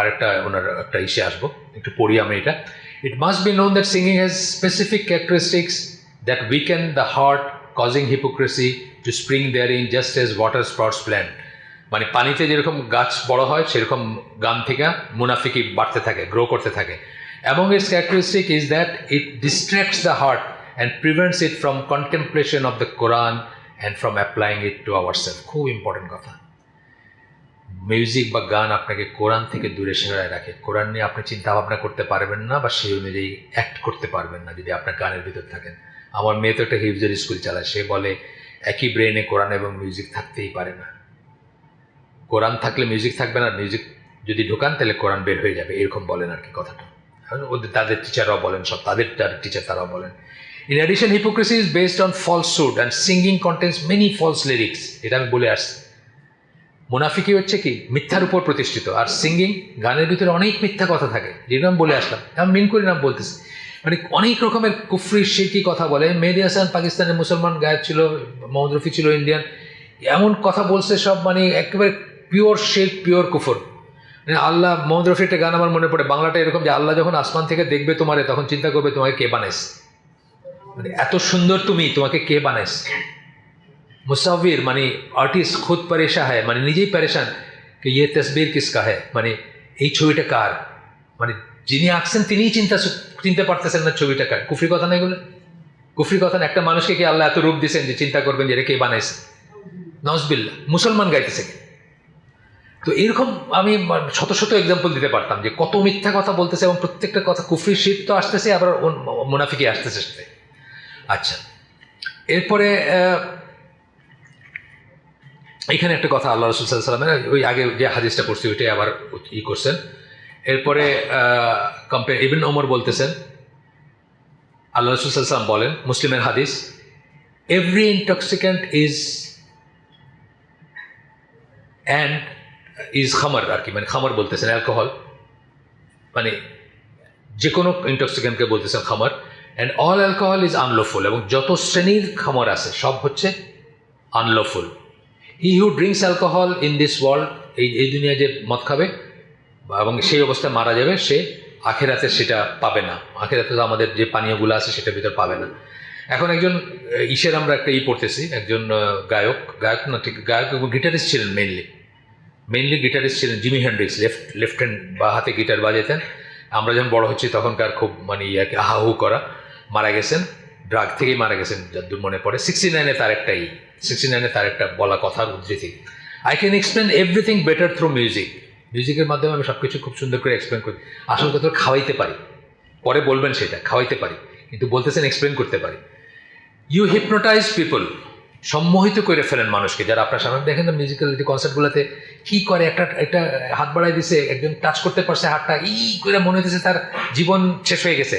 আরেকটা ওনার একটা ইসে আসবো, একটু পড়ি আমি এটা। It must be known that singing has specific characteristics that weaken the heart, causing hypocrisy to spring there in just as water sprouts plant. মানে পানিতে যেরকম গাছ বড় হয়, সেরকম গান থেকে মুনাফিকি বাড়তে থাকে, গ্রো করতে থাকে। Among its characteristic is that it distracts the heart and prevents it from contemplation of the Quran and from applying it to ourselves. খুব ইম্পর্টেন্ট কথা। মিউজিক বা গান আপনাকে কোরআন থেকে দূরে সরায় রাখে। কোরআন নিয়ে আপনি চিন্তা ভাবনা করতে পারবেন না, বা সেই অনুযায়ী অ্যাক্ট করতে পারবেন না যদি আপনার গানের ভিতর থাকেন। আমার মেয়ে তো একটা হিফজের স্কুল চালায়, সে বলে একই ব্রেনে কোরআন এবং মিউজিক থাকতেই পারে না। কোরআন থাকলে মিউজিক থাকবে না, মিউজিক যদি ঢোকান তাহলে কোরআন বের হয়ে যাবে, এরকম বলেন আর কি কথাটা। ওদের তাদের টিচাররাও বলেন, সব তাদের টিচার তারাও বলেন। In addition, hypocrisy is based on falsehood and singing contains many false lyrics. এটা আমি বলে আসছি। মুনাফিকি হচ্ছে কি, মিথ্যার উপর প্রতিষ্ঠিত, আর সিঙ্গিং, গানের ভিতরে অনেক মিথ্যা কথা থাকে, যেটা আমি বলে আসলাম। আমি মিন করি না বলতেছি, মানে অনেক রকমের কুফরি শিরকি কথা বলে। মেহেদী হাসান পাকিস্তানের মুসলমান গায়ক ছিল, মোহাম্মদ রফি ছিল ইন্ডিয়ান, এমন কথা বলছে সব, মানে একেবারে পিওর শিরক, পিওর কুফর। আল্লাহ, মোহাম্মদ রফির একটা গান আমার মনে পড়ে, বাংলাটা এরকম যে আল্লাহ যখন আসমান থেকে দেখবে তোমারে, তখন চিন্তা করবে তোমাকে কে বানাইছে, মানে এত সুন্দর তুমি, তোমাকে কে বানাইছে। মুসাফির মানে আর্টিস্ট খুদ পরেশান হয়, মানে নিজেই পরেশান যে ইয়ে তসবির কিসকা হয়, মানে এই ছবিটা কার, মানে যিনি আঁকছেন তিনিই চিনতে পারতেছেন না ছবিটা কার। কুফরি কথা না এগুলো, কুফরি কথা না। একটা মানুষকে কি আল্লাহ এত রূপ দিয়েছেন যে চিন্তা করবেন যে এটা কে বানাইছে? নজবিল্লাহ, মুসলমান গাইতেছে। তো এরকম আমি শত শত এক্সাম্পল দিতে পারতাম যে কত মিথ্যা কথা বলতেছে, এবং প্রত্যেকটা কথা কুফরি শিরক তো আসতেছে, আবার মুনাফিকি আসতেছে সাথে। আচ্ছা, এরপরে এখানে একটা কথা আল্লাহ রসুল সাল্লাল্লাহু আলাইহি ওয়াসাল্লামের ওই আগে যে হাদিসটা পড়ছি ওইটাই আবার ই করছেন। এরপরে ইবনে ওমর বলতেছেন, আল্লাহ রসুল সাল্লাল্লাহু আলাইহি ওয়াসাল্লাম বলেন, মুসলিমের হাদিস, এভরি ইনটক্সিক্যান্ট ইজ খামার আর কি, মানে খামার বলতেছেন অ্যালকোহল, মানে যে কোনো ইনটক্সিক্যান্টকে বলতেছেন খামার, and all alcohol is unlawful, এবং যত শ্রেণীর খামার আছে সব হচ্ছে unlawful. He who drinks alcohol in this world, এই দুনিয়ায় যে মদ খাবে এবং সেই অবস্থায় মারা যাবে, সে আখেরাতে সেটা পাবে না। আখেরাতে তো আমাদের যে পানীয়গুলো আছে সেটার ভিতর পাবে না। এখন একজন ইসের আমরা একটা পড়তেছি, একজন গায়ক না ঠিক গায়ক এবং গিটারিস্ট ছিলেন, মেইনলি গিটারিস্ট ছিলেন জিমি হেন্ড্রিক্স, লেফট হ্যান্ড বা হাতে গিটার বাজাতেন। আমরা যখন বড় হচ্ছি তখনকার খুব মানে ইয়াকে আহাহু করা, মারা গেছেন, ড্রাগ থেকেই মারা গেছেন যতদূর মনে পড়ে। 69-এ তার একটা বলা কথার উদ্ধৃতি, I can explain everything better through music. মিউজিকের মাধ্যমে আমি সব কিছু খুব সুন্দর করে এক্সপ্লেন করি। আসল কথা খাওয়াইতে পারি, পরে বলবেন সেটা, খাওয়াইতে পারি, কিন্তু বলতেছেন এক্সপ্লেন করতে পারি। ইউ হিপনোটাইজ পিপল, সম্মোহিত করে ফেলেন মানুষকে। যারা আপনার সামনে দেখেন না মিউজিক্যাল কনসার্টগুলোতে কী করে, একটা হাত বাড়াই দিছে, একজন টাচ করতে পারছে হাতটা, করে মনে হতেছে তার জীবন শেষ হয়ে গেছে।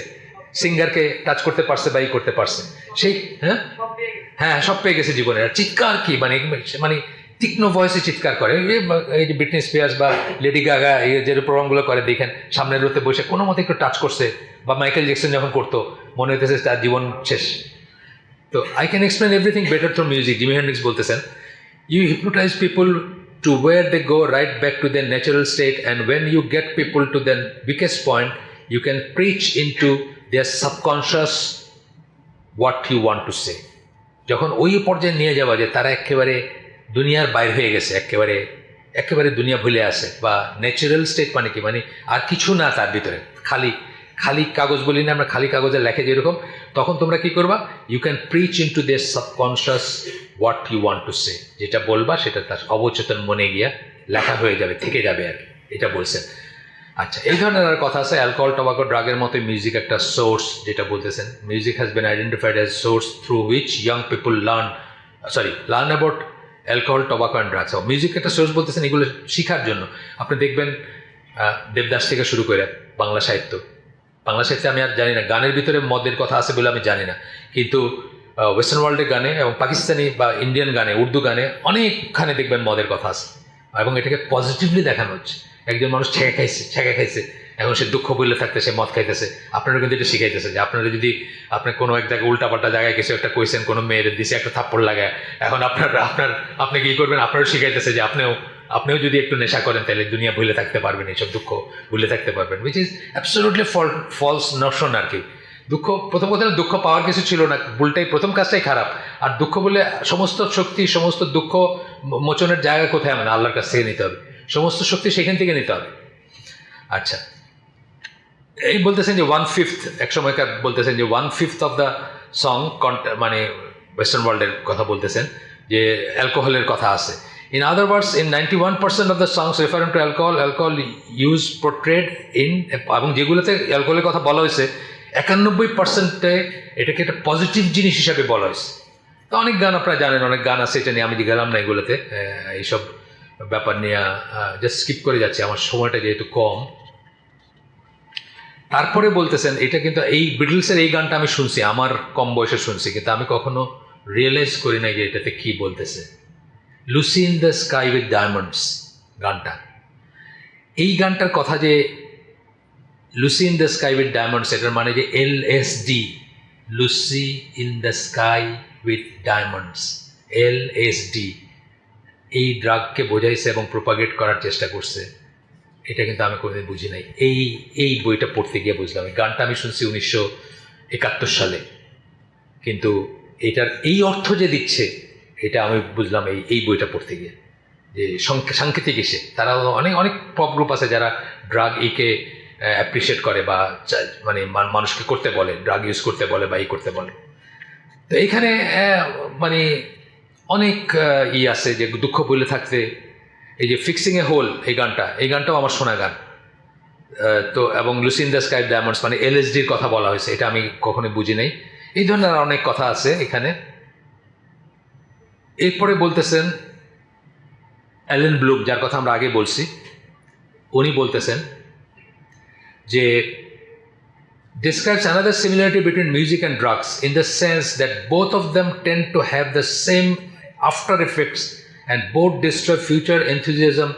সিঙ্গারকে টাচ করতে পারছে বা করতে পারছে, সেই হ্যাঁ সব পেয়ে গেছে জীবনের। আর চিৎকার কি, মানে তীক্ষ্ণ ভয়েসে চিৎকার করে। এই যে ব্রিটনি স্পিয়ার্স বা লেডি গাগা এই যে প্রোগ্রামগুলো করে দেখেন, সামনের রোতে বসে কোনো মতে একটু টাচ করছে, বা মাইকেল জ্যাকসন যখন করতো মনে হইতেছে তার জীবন শেষ। তো I can explain everything better through music, Jimi Hendrix বলতেছেন। You hypnotize people to where they go right back to their natural state, and when you get people to their weakest point you can preach in two their subconscious what you want to say. যখন ওই পর্যায়ে নিয়ে যাওয়া যে তারা একেবারে দুনিয়ার বাইরে হয়ে গেছে, একেবারে দুনিয়া ভুলে আসে, বা ন্যাচারাল স্টেট মানে কি, মানে আর কিছু না তার ভিতরে, খালি কাগজ বলি না আমরা, খালি কাগজে লেখে যেরকম, তখন তোমরা কি করবা, you can preach in to this subconscious what you want to say. যেটা বলবা সেটা তার অবচেতন মনে গিয়া লেখা হয়ে যাবে, থেকে যাবে আর কি, এটা বলছেন। আচ্ছা, এই ধরনের আর কথা আছে। অ্যালকোহল, টোবাকো, ড্রাগের মতো মিউজিক একটা সোর্স, যেটা বলতেছেন music has been identified as source through which young people learn about alcohol, tobacco and drugs. Music একটা সোর্স বলতেছেন এগুলো শেখার জন্য। আপনি দেখবেন দেবদাস থেকে শুরু করে বাংলা সাহিত্যে আমি আর জানি না, গানের ভিতরে মদের কথা আছে বলে আমি জানি না, কিন্তু ওয়েস্টার্ন ওয়ার্ল্ডের গানে এবং পাকিস্তানি বা ইন্ডিয়ান গানে, উর্দু গানে অনেকখানে দেখবেন মদের কথা আছে, এবং এটাকে পজিটিভলি দেখানো হচ্ছে। একজন মানুষ ছেঁকা খাইছে, এখন সে দুঃখ বললে থাকতে সে মদ খাইতেছে, আপনারা কিন্তু এটা শিখাইতেছে যে আপনারা যদি আপনি কোনো এক জায়গায় উল্টাপাল্টা জায়গায় কিছু একটা কইছেন, কোনো মেয়ের দিছে একটা থাপ্পড় লাগায়, এখন আপনি কি করবেন, আপনারও শিখাইতেছে যে আপনিও যদি একটু নেশা করেন তাহলে দুনিয়া ভুলে থাকতে পারবেন, এইসব দুঃখ ভুলে থাকতে পারবেন, which is absolutely false notion আর কি। প্রথম কথা দুঃখ পাওয়ার কিছু ছিল না, ভুলটাই প্রথম কাজটাই খারাপ। আর দুঃখ বলে সমস্ত শক্তি, সমস্ত দুঃখ মোচনের জায়গা কোথায়, মানে আল্লাহর কাছ থেকে নিতে হবে, সমস্ত শক্তি সেখান থেকে নিতে হবে। আচ্ছা, এই বলতেছেন যে 1/5, এক সময়কার বলতেছেন যে 1/5 অফ দ্য সং, মানে ওয়েস্টার্ন ওয়ার্ল্ডের কথা বলতেছেন, যে অ্যালকোহলের কথা আছে। In other words, in 91% of the songs referring to alcohol use portrayed in, এবং যেগুলোতে অ্যালকোহলের কথা বলা হয়েছে 91%-এ এটাকে একটা পজিটিভ জিনিস হিসাবে বলা হয়েছে। তো অনেক গান আপনারা জানেন, অনেক গান আছে, এটা নিয়ে আমি গেলাম না এগুলোতে, এইসব ব্যাপার নিয়ে জাস্ট স্কিপ করে যাচ্ছি, আমার সময়টা যেহেতু কম। তারপরে বলতেছেন এটা কিন্তু এই বিটলসের এই গানটা আমি শুনছি, আমার কম বয়সে শুনছি, কিন্তু আমি কখনো রিয়েলাইজ করি না যে এটাতে কী বলতেছে। Lucy in the sky with diamonds গানটা, এই গানটার কথা যে Lucy in the sky with diamonds, এটার মানে যে LSD, Lucy in the sky with diamonds, LSD, এই ড্রাগকে বোঝাইছে এবং প্রোপাগেট করার চেষ্টা করছে। এটা কিন্তু আমি কোনোদিন বুঝি নাই, এই বইটা পড়তে গিয়ে বুঝলাম। এই গানটা আমি শুনছি 1971 সালে, কিন্তু এটার এই অর্থ যে দিচ্ছে এটা আমি বুঝলাম এই বইটা পড়তে গিয়ে, যে সাংকেতিক এসে তারা অনেক পপ গ্রুপ আছে যারা ড্রাগ একে অ্যাপ্রিসিয়েট করে, বা মানে মানুষকে করতে বলে, ড্রাগ ইউজ করতে বলে বা করতে বলে। তো এখানে মানে অনেক আছে যে দুঃখ বলে থাকতে, এই যে ফিক্সিং এ হোল, এই গানটাও আমার শোনা গান। তো এবং Lucy in the sky diamonds মানে LSDর কথা বলা হয়েছে, এটা আমি কখনোই বুঝি নাই। এই ধরনের অনেক কথা আছে এখানে। এরপরে বলতেছেন অ্যালেন ব্লুম, যার কথা আমরা আগে বলছি, উনি বলতেছেন যে describes another similarity between music and drugs in the sense that both of them tend to have the same after effects and both destroy future enthusiasm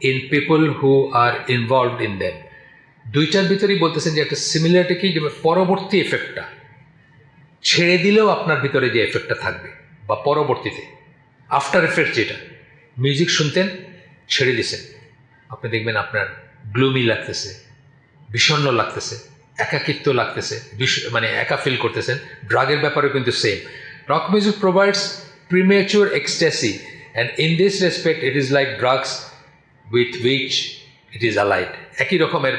in people who are involved in them. দুইটার ভিতরেই বলতেছেন যে একটা similarity কি, যে পরবর্তী এফেক্টটা ছেড়ে দিলেও আপনার ভিতরে যে এফেক্টটা থাকবে বা পরবর্তীতে আফটার এফেক্ট, যেটা মিউজিক শুনতেন ছেড়ে দিছেন, আপনি দেখবেন আপনার গ্লুমি লাগতেছে, বিষণ্ণ লাগতেছে, একাকিত্ব লাগতেছে, মানে একা ফিল করতেছেন। ড্রাগের ব্যাপারেও কিন্তু same. Rock music provides premature ecstasy and in this respect it is like drugs with which it is allied. একই রকমের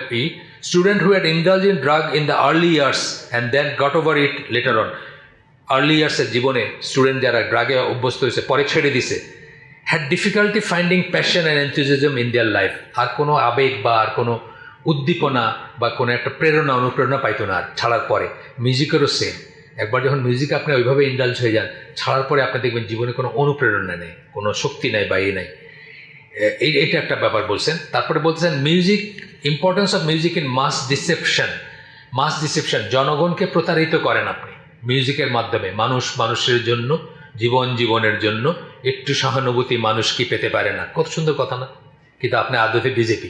student who had indulge in drug in the early years and then got over it later on. Early ইয়ার্সের জীবনে student যারা ড্রাগে অভ্যস্ত হয়েছে, পরে ছেড়ে দিছে, had difficulty finding passion and enthusiasm in their life. আর কোনো আবেগ বা আর কোনো উদ্দীপনা বা কোনো একটা প্রেরণা অনুপ্রেরণা পাইতো না আর ছাড়ার পরে। মিউজিকেরও সেম। একবার যখন মিউজিকে আপনি ওইভাবে ইন্ডালজ হয়ে যান, ছাড়ার পরে আপনি দেখবেন জীবনে কোনো অনুপ্রেরণা নেই, কোনো শক্তি নাই বা নাই। এইটা একটা ব্যাপার বলছেন। তারপরে বলছেন music, importance of music in mass deception. Mass deception, জনগণকে প্রতারিত করেন আপনি মিউজিকের মাধ্যমে। মানুষের জন্য, জীবনের জন্য একটু সহানুভূতি মানুষ কি পেতে পারে না? কত সুন্দর কথা না? কিন্তু আপনি আদতে বিজেপি,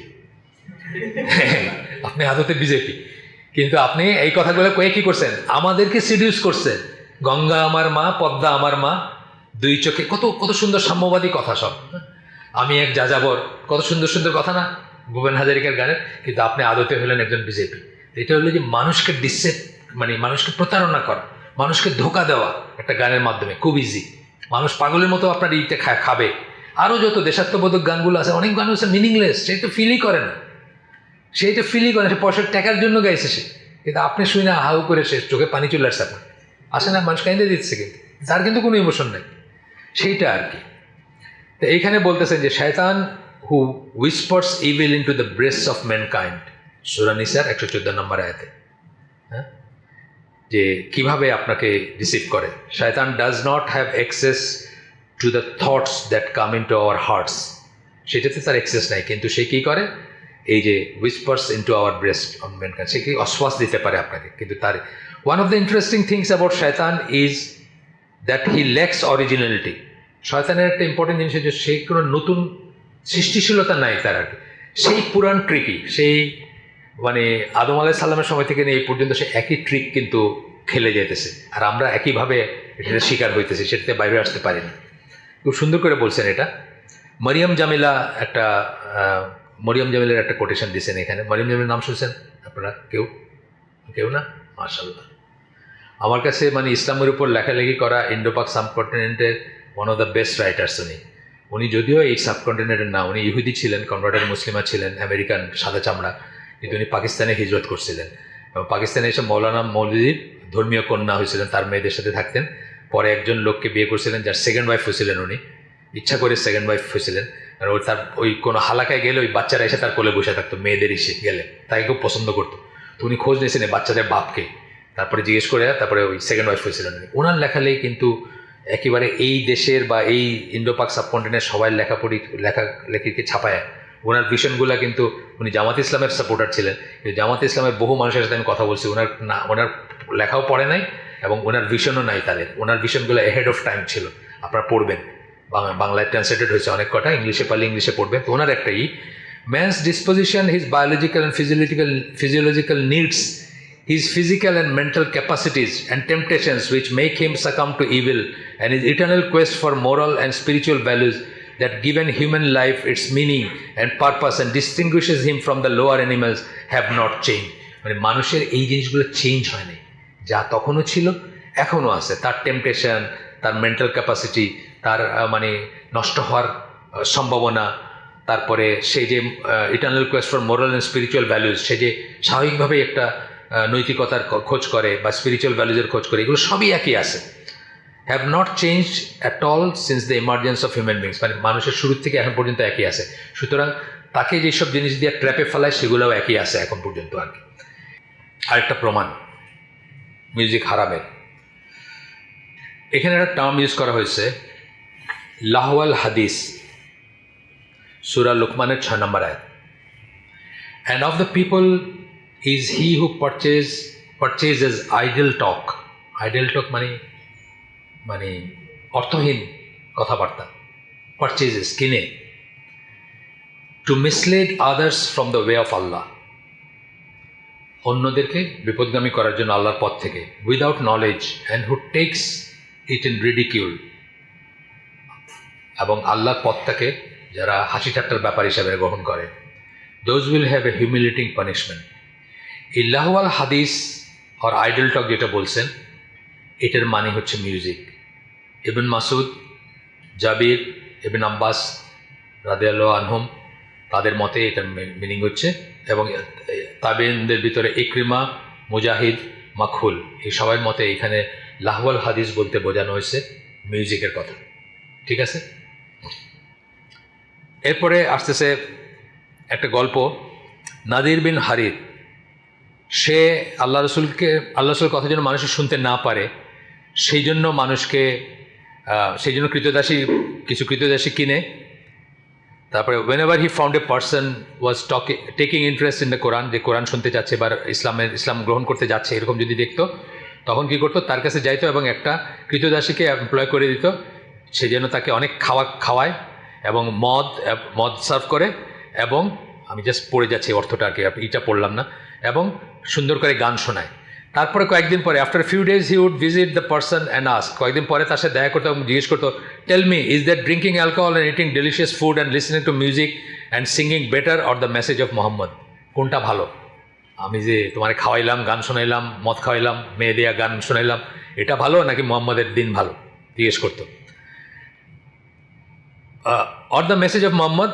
আপনি আদতে বিজেপি, কিন্তু আপনি এই কথাগুলো কয়ে কি করছেন? আমাদেরকে সিডিউস করছেন। গঙ্গা আমার মা, পদ্মা আমার মা, দুই চোখে, কত কত সুন্দর সাম্যবাদী কথা সব। আমি এক যাযাবর, কত সুন্দর সুন্দর কথা না ভূপেন হাজারিকার গানের? কিন্তু আপনি আদতে হলেন একজন বিজেপি। এটা হলো যে মানুষকে মানে মানুষকে প্রতারণা করা, মানুষকে ধোকা দেওয়া একটা গানের মাধ্যমে খুব ইজি। মানুষ পাগলের মতো আপনার ইটা খাবে। আরও যত দেশাত্মবোধক গানগুলো আছে, অনেক গান হচ্ছে মিনিংলেস, সে তো ফিলই করে না, সেইটা ফিলই করে, সে পয়সার টাকার জন্য গাইছে সে। কিন্তু আপনি শুনে হাউ করে সে চোখে পানি চলে আসছে, আপনার আসে না, মানুষ কাইন্দে দিচ্ছে, কিন্তু তার কিন্তু কোনো ইমোশন নেই, সেইটা আর কি। তো এইখানে বলতেছেন যে শয়তান who whispers evil into the breast of mankind, সূরা নিসার 114 নম্বর আয়াতে, হ্যাঁ, যে কিভাবে আপনাকে রিসিভ করে। শয়তান does not have access to the thoughts that come into our hearts, সেটাতে তার অ্যাক্সেস নাই, কিন্তু সে কী করে, এই যে whispers into our breast of mankind, সে কি অশ্বাস দিতে পারে আপনাকে। কিন্তু তার one of the interesting things about শয়তান is that he lacks originality. শয়তানের একটা ইম্পর্টেন্ট জিনিস হচ্ছে সে কোনো নতুন সৃষ্টিশীলতা নাই তার আর কি। সেই পুরান ট্রিকই, সেই মানে আদম আলাইহিস সালামের সময় থেকে নিয়ে এই পর্যন্ত সে একই ট্রিক কিন্তু খেলে যেতেছে, আর আমরা একইভাবে এটার শিকার হইতেছি, সেটাতে বাইরে আসতে পারি না। খুব সুন্দর করে বলছেন এটা। মরিয়ম জামিলার একটা কোটেশন দিয়েছেন এখানে। মরিয়ম জামিলার নাম শুনছেন আপনারা? কেউ না? মাশাআল্লাহ। আমার কাছে মানে ইসলামের উপর লেখালেখি করা ইন্ডো পাক সাবকন্টিনেন্টের one of the best writers উনি যদিও এই সাবকন্টিনেন্টের না, উনি ইহুদি ছিলেন, কনভার্টেড মুসলিমা ছিলেন, আমেরিকান সাদা চামড়া, কিন্তু উনি পাকিস্তানে হিজরত করছিলেন এবং পাকিস্তানে এসে মৌলানা মৌলভীর ধর্মীয় কন্যা হয়েছিলেন, তার মেয়েদের সাথে থাকতেন। পরে একজন লোককে বিয়ে করছিলেন যার সেকেন্ড ওয়াইফ হয়েছিলেন, উনি ইচ্ছা করে সেকেন্ড ওয়াইফ হয়েছিলেন। আর তার ওই কোনো হালাকায় গেলে ওই বাচ্চারা এসে তার কোলে বসে থাকতো, মেয়েদের এসে গেলে তাকে খুব পছন্দ করতো। তো উনি খোঁজ নিয়েছিলেন বাচ্চাদের বাপকে, তারপরে জিজ্ঞেস করে তারপরে ওই সেকেন্ড ওয়াইফ হয়েছিলেন। ওনার লেখালেখি কিন্তু একেবারে এই দেশের বা এই ইন্ডো পাক সাবকন্টিনেন্টের সবাই লেখালেখিকে ছাপায়। ওনার ভিশনগুলো কিন্তু, উনি জামাত ইসলামের সাপোর্টার ছিলেন, কিন্তু জামাত ইসলামের বহু মানুষের সাথে আমি কথা বলছি, ওনার লেখাও পড়ে নাই এবং ওনার ভিশনও নাই তাদের। ওনার ভিশনগুলো এহেড অফ টাইম ছিল, আপনারা পড়বেন, বাংলায় ট্রান্সলেটেড হয়েছে অনেক কটা, ইংলিশে পারলে ইংলিশে পড়বেন। তো ওনার একটাই man's disposition, his biological and physiological needs, his physical and mental capacities and temptations which make him succumb to evil, and his eternal quest for moral and spiritual values that given human life its meaning and purpose and distinguishes him from the lower animals have not changed. মানে মানুষের এই জিনিসগুলো change হয়নি, যা তখনও ছিল এখনও আছে। তার টেম্পটেশন, তার মেন্টাল ক্যাপাসিটি, তার মানে নষ্ট হওয়ার সম্ভাবনা, তারপরে সেই যে eternal quest for moral and spiritual values, সে যে স্বাভাবিকভাবে একটা নৈতিকতার খোঁজ করে বা স্পিরিচুয়াল ভ্যালুজের খোঁজ করে, এগুলো সবই একই আছে। Have not change at all since the emergence of human beings, মানে মানুষের শুরুর থেকে এখন পর্যন্ত একই আছে। সুতরাং তাকে যেসব জিনিস দিয়ে ট্র্যাপে ফেলায় সেগুলোও একই আছে এখন পর্যন্ত আর কি। আরেকটা প্রমাণ মিউজিক হারামের, এখানে একটা টার্ম ইউজ করা হয়েছে লাহওয়াল হাদিস, সূরা লুকমানের 6 নম্বর আয়াত। And of the people is he who purchases idle talk. Idle talk মানে অর্থহীন কথাবার্তা, purchases কিনে, to mislead others from the way of Allah, অন্যদেরকে বিপদগামী করার জন্য আল্লাহর পথ থেকে, without knowledge, and who takes it in ridicule, এবং আল্লাহর পথটাকে যারা হাসি ঠাট্টার ব্যাপার হিসাবে গ্রহণ করে, those will have a humiliating punishment. এই লাহওয়াল হাদিস আর আইডল টক যেটা বলছেন, এটার মানে হচ্ছে মিউজিক। ইবন মাসুদ, জাবির, ইবন আব্বাস রাদিয়াল্লাহু আনহুম, তাদের মতে এটার মিনিং হচ্ছে, এবং তাবেঈনদের ভিতরে ইকরিমা, মুজাহিদ, মাখুল, এই সবার মতে এখানে লাহওয়াল হাদিস বলতে বোঝানো হয়েছে মিউজিকের কথা। ঠিক আছে, এরপরে আসতেছে একটা গল্প। নাদির বিন হারিত, সে আল্লাহ রসুল কথা যেন মানুষ শুনতে না পারে, সেই জন্য কিছু কৃতদাসী কিনে, তারপরে whenever he found a person was taking interest in the Quran, যে কোরআন শুনতে যাচ্ছে বা ইসলাম গ্রহণ করতে যাচ্ছে, এরকম যদি দেখতো, তখন কি করতো, তার কাছে যাইতো এবং একটা কৃতদাসীকে এমপ্লয় করে দিত, সে যেন তাকে অনেক খাওয়ায় এবং মদ সার্ভ করে, এবং আমি জাস্ট পড়ে যাচ্ছি অর্থটা আর কি, এটা পড়লাম না, এবং সুন্দর করে গান শোনায়। তারপরে কয়েকদিন পরে, after few days he would visit the person and ask, কয়েকদিন পরে তার সাথে দেখা করতো এবং জিজ্ঞেস করতো, tell me, is that drinking alcohol and eating delicious food and listening to music and singing better or the message of Muhammad? কোনটা ভালো? আমি যে তোমার খাওয়াইলাম, গান শোনাইলাম, মদ খাওয়াইলাম, মেয়ে দেয়া গান শোনাইলাম, এটা ভালো নাকি মোহাম্মদের দিন ভালো? জিজ্ঞেস করতো। Or the message of Mohammad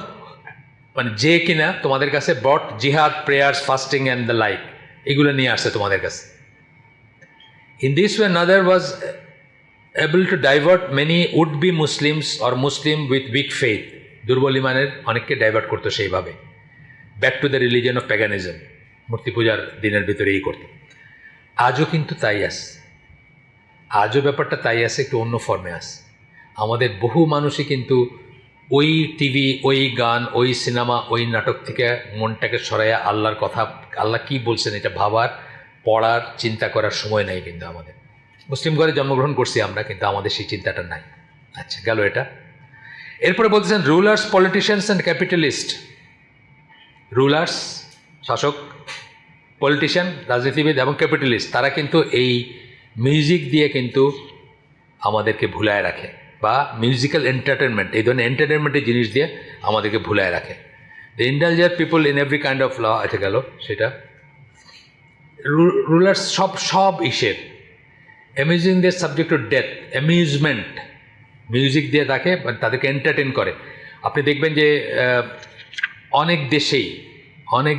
মানে যে কিনা তোমাদের কাছে ব্রট জিহাদ, prayers, fasting and the like, এগুলো নিয়ে আসছে তোমাদের কাছে। In this way, another was able to divert many would-be Muslims or Muslim with weak faith, দুর্বল ইমানের অনেককে ডাইভার্ট করতো সেইভাবে, back to the religion of paganism, মূর্তি পূজার দিনের ভিতরেই করতো। আজও কিন্তু তাই আছে, আজও ব্যাপারটা তাই আছে, একটু অন্য ফর্মে আছে। আমাদের বহু মানুষই কিন্তু ওই টিভি, ওই গান, ওই সিনেমা, ওই নাটক থেকে মনটাকে সরাইয়া আল্লাহর কথা, আল্লাহ কি বলছেন এটা ভাবার, পড়ার, চিন্তা করার সময় নাই কিন্তু আমাদের। মুসলিম ঘরে জন্মগ্রহণ করছি আমরা, কিন্তু আমাদের সেই চিন্তাটা নাই। আচ্ছা, গেল এটা। এরপরে বলতেছেন rulers, politicians and capitalist. Rulers, শাসক, পলিটিশিয়ান, রাজনীতিবিদ, এবং ক্যাপিটালিস্ট, তারা কিন্তু এই মিউজিক দিয়ে কিন্তু আমাদেরকে ভুলায় রাখে, বা মিউজিক্যাল এন্টারটেনমেন্ট, এই ধরনের এন্টারটেনমেন্টের জিনিস দিয়ে আমাদেরকে ভুলায় রাখে। The indulgent people in every kind of law, আছে গেল সেটা। রুলার্স সব ইসের অ্যামিউজিং দিয়ে subject to death, amusement, music দিয়ে তাদেরকে এন্টারটেন করে। আপনি দেখবেন যে অনেক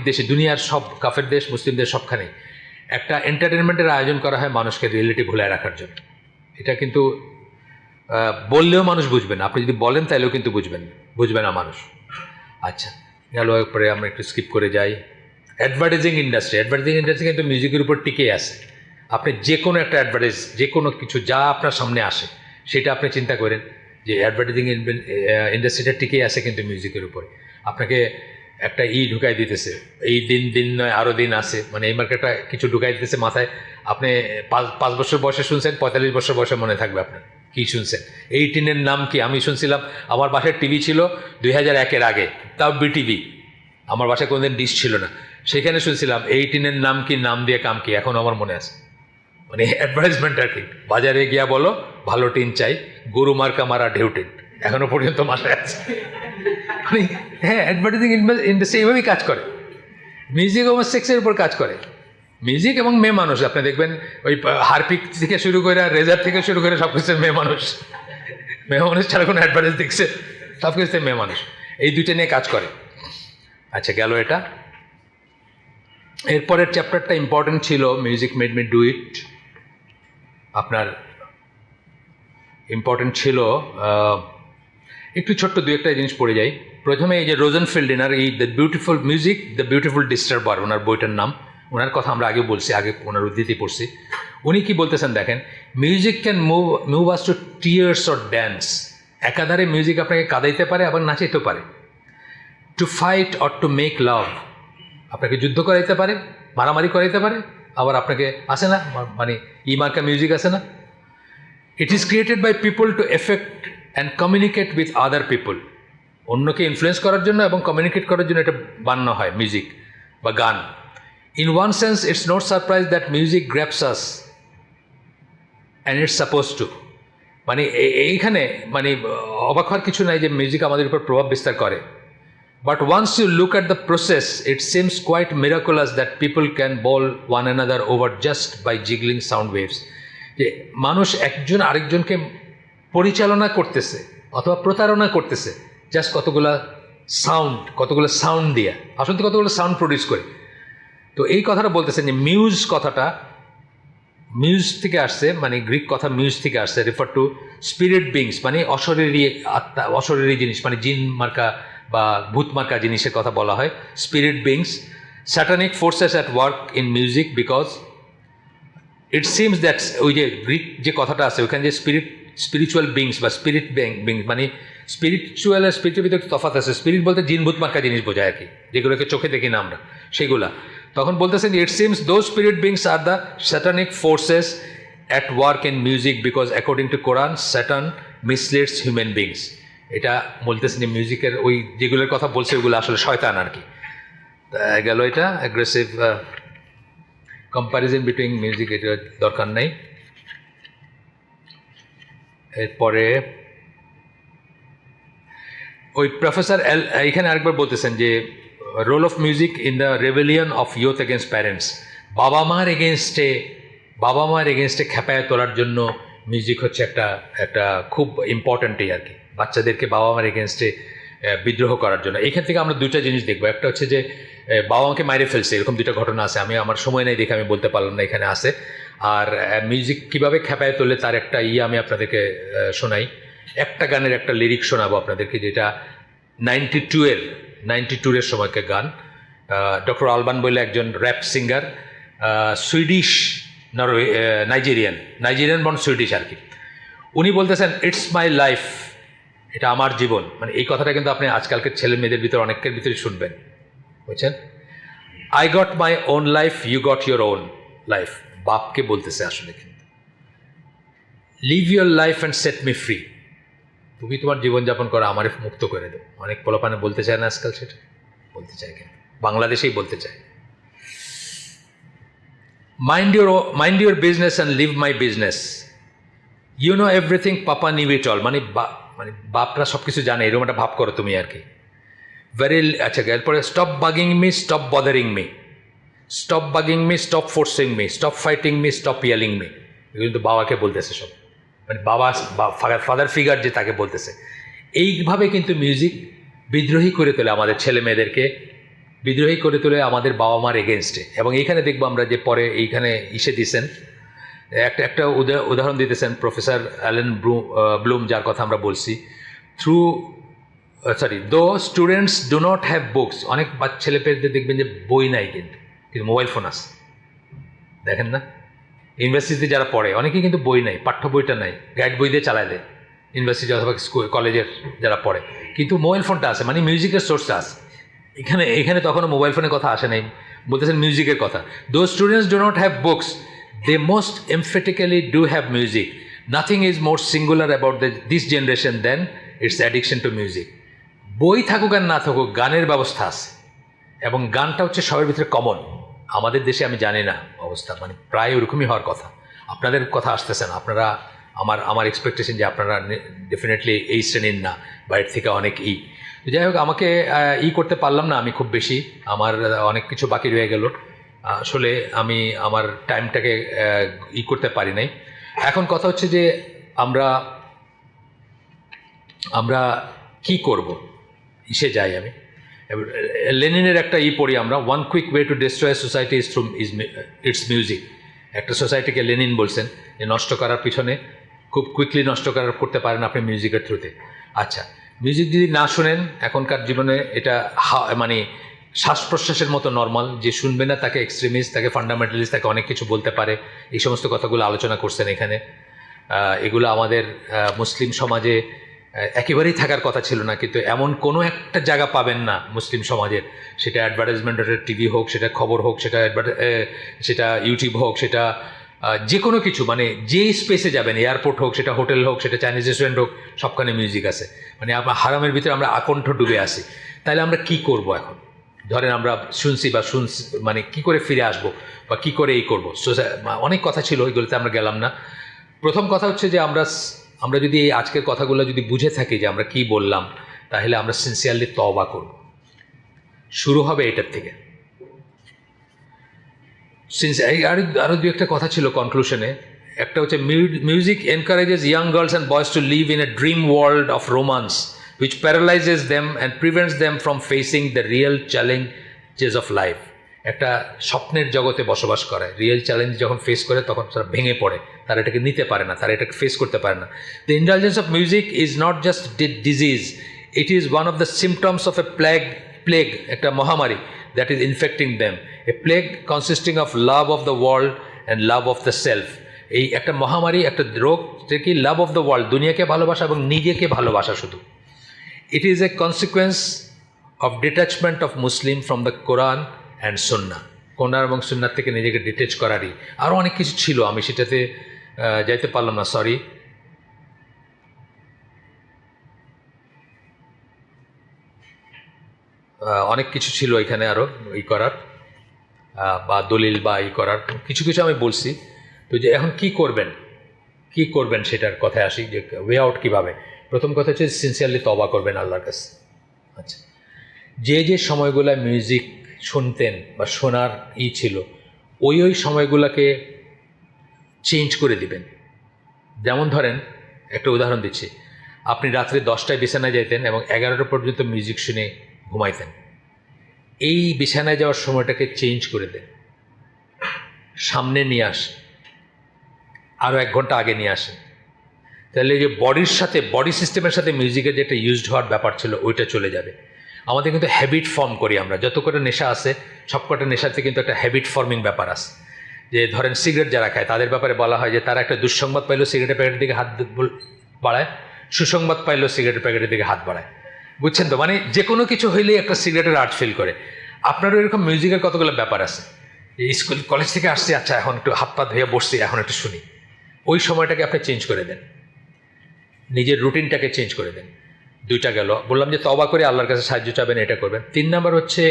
দেশে দুনিয়ার সব কাফের দেশ, মুসলিম দেশ, সবখানে একটা এন্টারটেনমেন্টের আয়োজন করা হয় মানুষকে রিয়েলিটি ভুলায় রাখার জন্য। এটা কিন্তু বললেও মানুষ বুঝবে না, আপনি যদি বলেন তাইলেও কিন্তু বুঝবে না মানুষ। আচ্ছা, গেল। পরে আমরা একটু স্কিপ করে যাই। অ্যাডভার্টাইজিং ইন্ডাস্ট্রি কিন্তু মিউজিকের উপর টিকে আছে। আপনি যে কোনো একটা যে কোনো কিছু যা আপনার সামনে আসে সেটা আপনি চিন্তা করেন যে অ্যাডভার্টাইজিং ইন্ডাস্ট্রিটা টিকে আছে কিন্তু মিউজিকের উপরে। আপনাকে একটা ঢুকাই দিতেছে, এই দিন নয় আরও দিন আছে, মানে এই মার্কেটটা কিছু ঢুকাই দিতেছে মাথায়। আপনি 5 বছর বয়সে শুনছেন, 45 বছর বয়সে মনে থাকবে আপনার কী শুনছেন। 18-এর নাম কি? আমি শুনছিলাম, আমার বাসায় টিভি ছিল 2001-এর আগে, তাও বিটিভি, আমার বাসায় কোনোদিন ডিশ ছিল না, সেখানে শুনছিলাম 18-এর নাম কি, নাম দিয়ে কাম কি, এখন আমার মনে আছে। মানে অ্যাডভার্টাইজমেন্ট আর কি, বাজারে গিয়া বলো ভালো টিন চাই, গরু মার্কা মারা ঢেউ টিন, এখনো পর্যন্ত মাথায় আছে। মানে হ্যাঁ, অ্যাডভার্টাইজিং ইন্ডাস্ট্রি এইভাবেই কাজ করে, মিউজিক এবং সেক্সের উপর কাজ করে। মিউজিক এবং মেয়ে মানুষ, আপনি দেখবেন ওই হারপিক থেকে শুরু করে, রেজার থেকে শুরু করে সব কিছু মেয়ে মানুষ ছাড়া কোনো অ্যাডভার্টাইজ দেখছে, সব কিছুতে মেয়ে মানুষ, এই দুইটা নিয়ে কাজ করে। আচ্ছা, গেল এটা। এরপরের চ্যাপ্টারটা ইম্পর্টেন্ট ছিল, music made me do it. আপনার ইম্পর্টেন্ট ছিল, একটু ছোট্ট দু একটা জিনিস পড়ে যাই। প্রথমে এই যে রোজেনফিল্ডিনার এই the beautiful music, the beautiful disturber, ওনার বইটার নাম, ওনার কথা আমরা আগে বলছি, আগে ওনার উদ্ধৃতি পড়ছি। উনি কি বলতেছেন দেখেন, music can move us to tears or dance. একাধারে মিউজিক আপনাকে কাঁদাইতে পারে আবার নাচাইতেও পারে। To fight or to make love, আপনাকে যুদ্ধ করাইতে পারে, মারামারি করাইতে পারে, আবার আপনাকে আসে না মানে মার্কা মিউজিক আসে না। It is created by people to affect and communicate with other people, অন্যকে ইনফ্লুয়েন্স করার জন্য এবং কমিউনিকেট করার জন্য এটা বানানো হয় মিউজিক বা গান। In one sense it's not surprise that music grabs us and it's suppose to, মানে এইখানে মানে অবাক হওয়ার কিছু নাই যে মিউজিক আমাদের উপর প্রভাব বিস্তার করে। But once you look at the process it seems quite miraculous that people can bowl one another over just by jiggling sound waves. যে মানুষ একজন আরেকজনকে পরিচালনা করতেছে অথবা প্রতারণা করতেছে জাস্ট কতগুলো সাউন্ড দিয়ে, আসলে তো কতগুলো সাউন্ড প্রডিউস করে। তো এই কথাটা বলতেছেন যে মিউজ থেকে আসছে, মানে গ্রিক কথা মিউজ থেকে আসছে, রেফার টু স্পিরিট বিংস, মানে অশরীরী আত্মা, অশরীরী জিনিস, মানে জিন মার্কা বা ভূত মার্কা জিনিসের কথা বলা হয় spirit beings. Satanic forces at work in music because it seems that, ওই যে গ্রিক যে কথাটা আছে ওইখানে যে স্পিরিচুয়াল বিংস বা স্পিরিট বিংস, মানে স্পিরিচুয়াল আর স্পিরিটের ভিতরে তফাৎ আছে। স্পিরিট বলতে জিন ভূত মার্কা জিনিস বোঝায় আর কি, যেগুলোকে চোখে দেখি না আমরা, সেগুলা। তখন বলতেছেন it seems those spirit beings are the satanic forces at work in music because according to Quran satan misleads human beings. এটা বলতেছেন যে মিউজিকের ওই যেগুলোর কথা বলছে ওগুলো আসলে শয়তান আর কি। গেল এটা অ্যাগ্রেসিভ কম্প্যারিজন বিটুইন মিউজিক, এটা দরকার নেই। এরপরে ওই প্রফেসর এখানে আরেকবার বলতেছেন যে role of music in the rebellion of youth against parents, বাবা মার এগেনস্টে খেপায় তোলার জন্য মিউজিক হচ্ছে একটা খুব ইম্পর্ট্যান্টই আর কি, বাচ্চাদেরকে বাবা মার এগেনস্টে বিদ্রোহ করার জন্য। এখান থেকে আমরা দুইটা জিনিস দেখবো। একটা হচ্ছে যে বাবা মাকে মাইরে ফেলছে, এরকম দুইটা ঘটনা আছে, আমার সময় নেই দেখে আমি বলতে পারলাম না, এখানে আছে। আর মিউজিক কীভাবে খেপায় তোলে তার একটা আমি আপনাদেরকে শোনাই। একটা গানের একটা লিরিক শোনাবো আপনাদেরকে, যেটা 92-এর সময়কার গান। ডক্টর আলবান বলে একজন rap singer, Swedish Nigerian born Swedish আর কি। উনি বলতেছেন ইটস মাই লাইফ, এটা আমার জীবন। মানে এই কথাটা কিন্তু আপনি আজকালকার ছেলে মেয়েদের ভিতরে অনেকের ভিতরে শুনবেন, বুঝছেন। I got my own life, you got your own life, বাপকে বলতেছে আসলে। কিন্তু live your life and set me free, তুমি তোমার জীবনযাপন করো, আমারে মুক্ত করে দেবো। অনেক পোলাপানে বলতে চায় না আজকাল, সেটা বলতে চায়, কিন্তু বাংলাদেশেই বলতে চায়। Mind your business and live my business, you know everything, papa knew it all, মানে বাপরা সব কিছু জানে, এরকম একটা ভাব করো তুমি আর কি। আচ্ছা, এরপরে stop bugging me, stop bothering me, stop bugging me, stop forcing me, stop fighting me, stop yelling me. এগুলো কিন্তু বাবাকে বলতেছে সব, মানে ফাদার ফিগার যে তাকে বলতেছে। এইভাবে কিন্তু মিউজিক বিদ্রোহী করে তোলে আমাদের ছেলে মেয়েদেরকে, বিদ্রোহী করে তোলে আমাদের বাবা মার এগেনস্টে। এবং এইখানে দেখবো আমরা যে পরে এইখানে দিচ্ছেন একটা উদাহরণ দিতেছেন প্রফেসর অ্যালেন ব্লুম, যার কথা আমরা বলছি। দো students do not have books, অনেক ছেলে পেয়েদের দেখবেন যে বই নাই, কিন্তু মোবাইল ফোন আছে, দেখেন না। ইউনিভার্সিটিতে যারা পড়ে অনেকেই কিন্তু বই নাই, পাঠ্য বইটা নাই, গাইড বই দিয়ে চালায় দেয় ইউনিভার্সিটি অথবা স্কুল কলেজের যারা পড়ে, কিন্তু মোবাইল ফোনটা আছে, মানে মিউজিকের সোর্সটা আছে। এখানে তখনও মোবাইল ফোনের কথা আসে নাই, বলতেছেন মিউজিকের কথা। দো students do not have books, they most emphatically do have music. Nothing is more singular about this generation than its addiction to music. বই থাকুক আর না থাকুক, গানের ব্যবস্থা আছে, এবং গানটা হচ্ছে সবার ভিতরে কমন। আমাদের দেশে আমি জানি না অবস্থা, মানে প্রায় ওরকমই হওয়ার কথা। আপনাদের কথা আসতেছে না, আপনারা আমার এক্সপেকটেশন যে আপনারা ডেফিনেটলি এই শ্রেণীর না, বাইরে থেকে অনেক যাই হোক, আমাকে করতে পারলাম না আমি খুব বেশি, আমার অনেক কিছু বাকি রয়ে গেল। আসলে আমি আমার টাইমটাকে করতে পারি নাই। এখন কথা হচ্ছে যে আমরা কি করব, যাই আমি। লেনিনের একটা পড়ি আমরা, one quick way to destroy society is through it's music. একটা সোসাইটিকে লেনিন বলছেন যে নষ্ট করার পিছনে, খুব কুইকলি নষ্ট করতে পারেন আপনি মিউজিকের থ্রুতে। আচ্ছা, মিউজিক যদি না শোনেন এখনকার জীবনে, এটা মানে শ্বাস প্রশ্বাসের মতো নর্মাল, যে শুনবে না তাকে এক্সট্রিমিস্ট, তাকে ফান্ডামেন্টালিস্ট, তাকে অনেক কিছু বলতে পারে। এই সমস্ত কথাগুলো আলোচনা করছেন এখানে। এগুলো আমাদের মুসলিম সমাজে একেবারেই থাকার কথা ছিল না, কিন্তু এমন কোনো একটা জায়গা পাবেন না মুসলিম সমাজের, সেটা অ্যাডভার্টাইজমেন্টের টিভি হোক, সেটা খবর হোক, সেটা ইউটিউব হোক, সেটা যে কোনো কিছু, মানে যে স্পেসে যাবেন, এয়ারপোর্ট হোক, সেটা হোটেল হোক, সেটা চাইনিজ রেস্টুরেন্ট হোক, সবখানে মিউজিক আছে। মানে আমরা হারামের ভিতরে আমরা আকণ্ঠ ডুবে আসি। তাহলে আমরা কি করব এখন? ধরেন আমরা শুনছি মানে কি করে ফিরে আসব বা কি করে এই করবো, অনেক কথা ছিল, ওইগুলোতে আমরা গেলাম না। প্রথম কথা হচ্ছে যে আমরা যদি এই আজকের কথাগুলো যদি বুঝে থাকি যে আমরা কি বললাম, তাহলে আমরা সিনসিয়ারলি তওবা করব। শুরু হবে এটার থেকে। আরও দু একটা কথা ছিল কনক্লুশনে। একটা হচ্ছে music encourages young girls and boys to live in a dream world of romance which paralyzes them and prevents them from facing the real challenges of life. একটা স্বপ্নের জগতে বসবাস করে, রিয়েল চ্যালেঞ্জ যখন ফেস করে তখন তারা ভেঙে পড়ে, তারা এটাকে নিতে পারে না, তারা এটাকে ফেস করতে পারে না। The indulgence of music is not just disease, it is one of the symptoms of a plague, একটা মহামারী that is infecting them, a plague consisting of love of the world and love of the self. এই একটা মহামারী, একটা রোগ, যে কি love of the world, দুনিয়াকে ভালোবাসা এবং নিজেকে ভালোবাসা শুধু। It is a consequence of detachment of Muslim from the Quran and Sunnah. কোরআন এবং সুন্নাহ থেকে নিজেকে ডিটেচ করারই আরও অনেক কিছু ছিল, আমি সেটাতে যাইতে পারলাম না, সরি। অনেক কিছু ছিল এখানে আরও করার বা দলিল বা করার কিছু কিছু আমি বলছি। তো যে এখন কি করবেন সেটার কথায় আসি, যে ওয়ে আউট কীভাবে। প্রথম কথা হচ্ছে সিনসিয়ারলি তওবা করবেন আল্লাহর কাছে। আচ্ছা, যে সময়গুলো মিউজিক শুনতেন বা শোনার ছিল, ওই সময়গুলোকে চেঞ্জ করে দিবেন। যেমন ধরেন, একটা উদাহরণ দিচ্ছি, আপনি রাত্রে 10টায় বিছানায় যেতেন এবং 11টা পর্যন্ত মিউজিক শুনে ঘুমাইতেন। এই বিছানায় যাওয়ার সময়টাকে চেঞ্জ করে দেন, সামনে নিয়ে আসেন, আরও 1 ঘন্টা আগে নিয়ে আসেন। তাহলে যে বডি সিস্টেমের সাথে মিউজিকের যে একটা ইউজড হওয়ার ব্যাপার ছিল, ওইটা চলে যাবে। আমাদের কিন্তু হ্যাবিট ফর্ম করি আমরা, যত কটা নেশা আছে সব কটা নেশাতে কিন্তু একটা হ্যাবিট ফর্মিং ব্যাপার আছে। যে ধরেন সিগারেট যারা খায় তাদের ব্যাপারে বলা হয় যে তারা একটা দুঃসংবাদ পাইলেও সিগারেটের প্যাকেটের দিকে হাত বাড়ায়, সুসংবাদ পাইলেও সিগারেটের প্যাকেটের দিকে হাত বাড়ায়। বুঝছেন তো? মানে যে কোনো কিছু হইলেই একটা সিগারেটের আর্ট ফিল করে। আপনারও এরকম মিউজিকের কতগুলো ব্যাপার আছে, স্কুল কলেজ থেকে আসছি, আচ্ছা এখন একটু হাত পা ধুয়ে বসছি, এখন একটু শুনি। ওই সময়টাকে আপনি চেঞ্জ করে দেন, নিজের রুটিনটাকে চেঞ্জ করে দেন। 2টা গেল, বললাম যে তওবা করে আল্লাহর কাছে সাহায্য চাবেন, এটা করবেন। 3 নাম্বার হচ্ছে,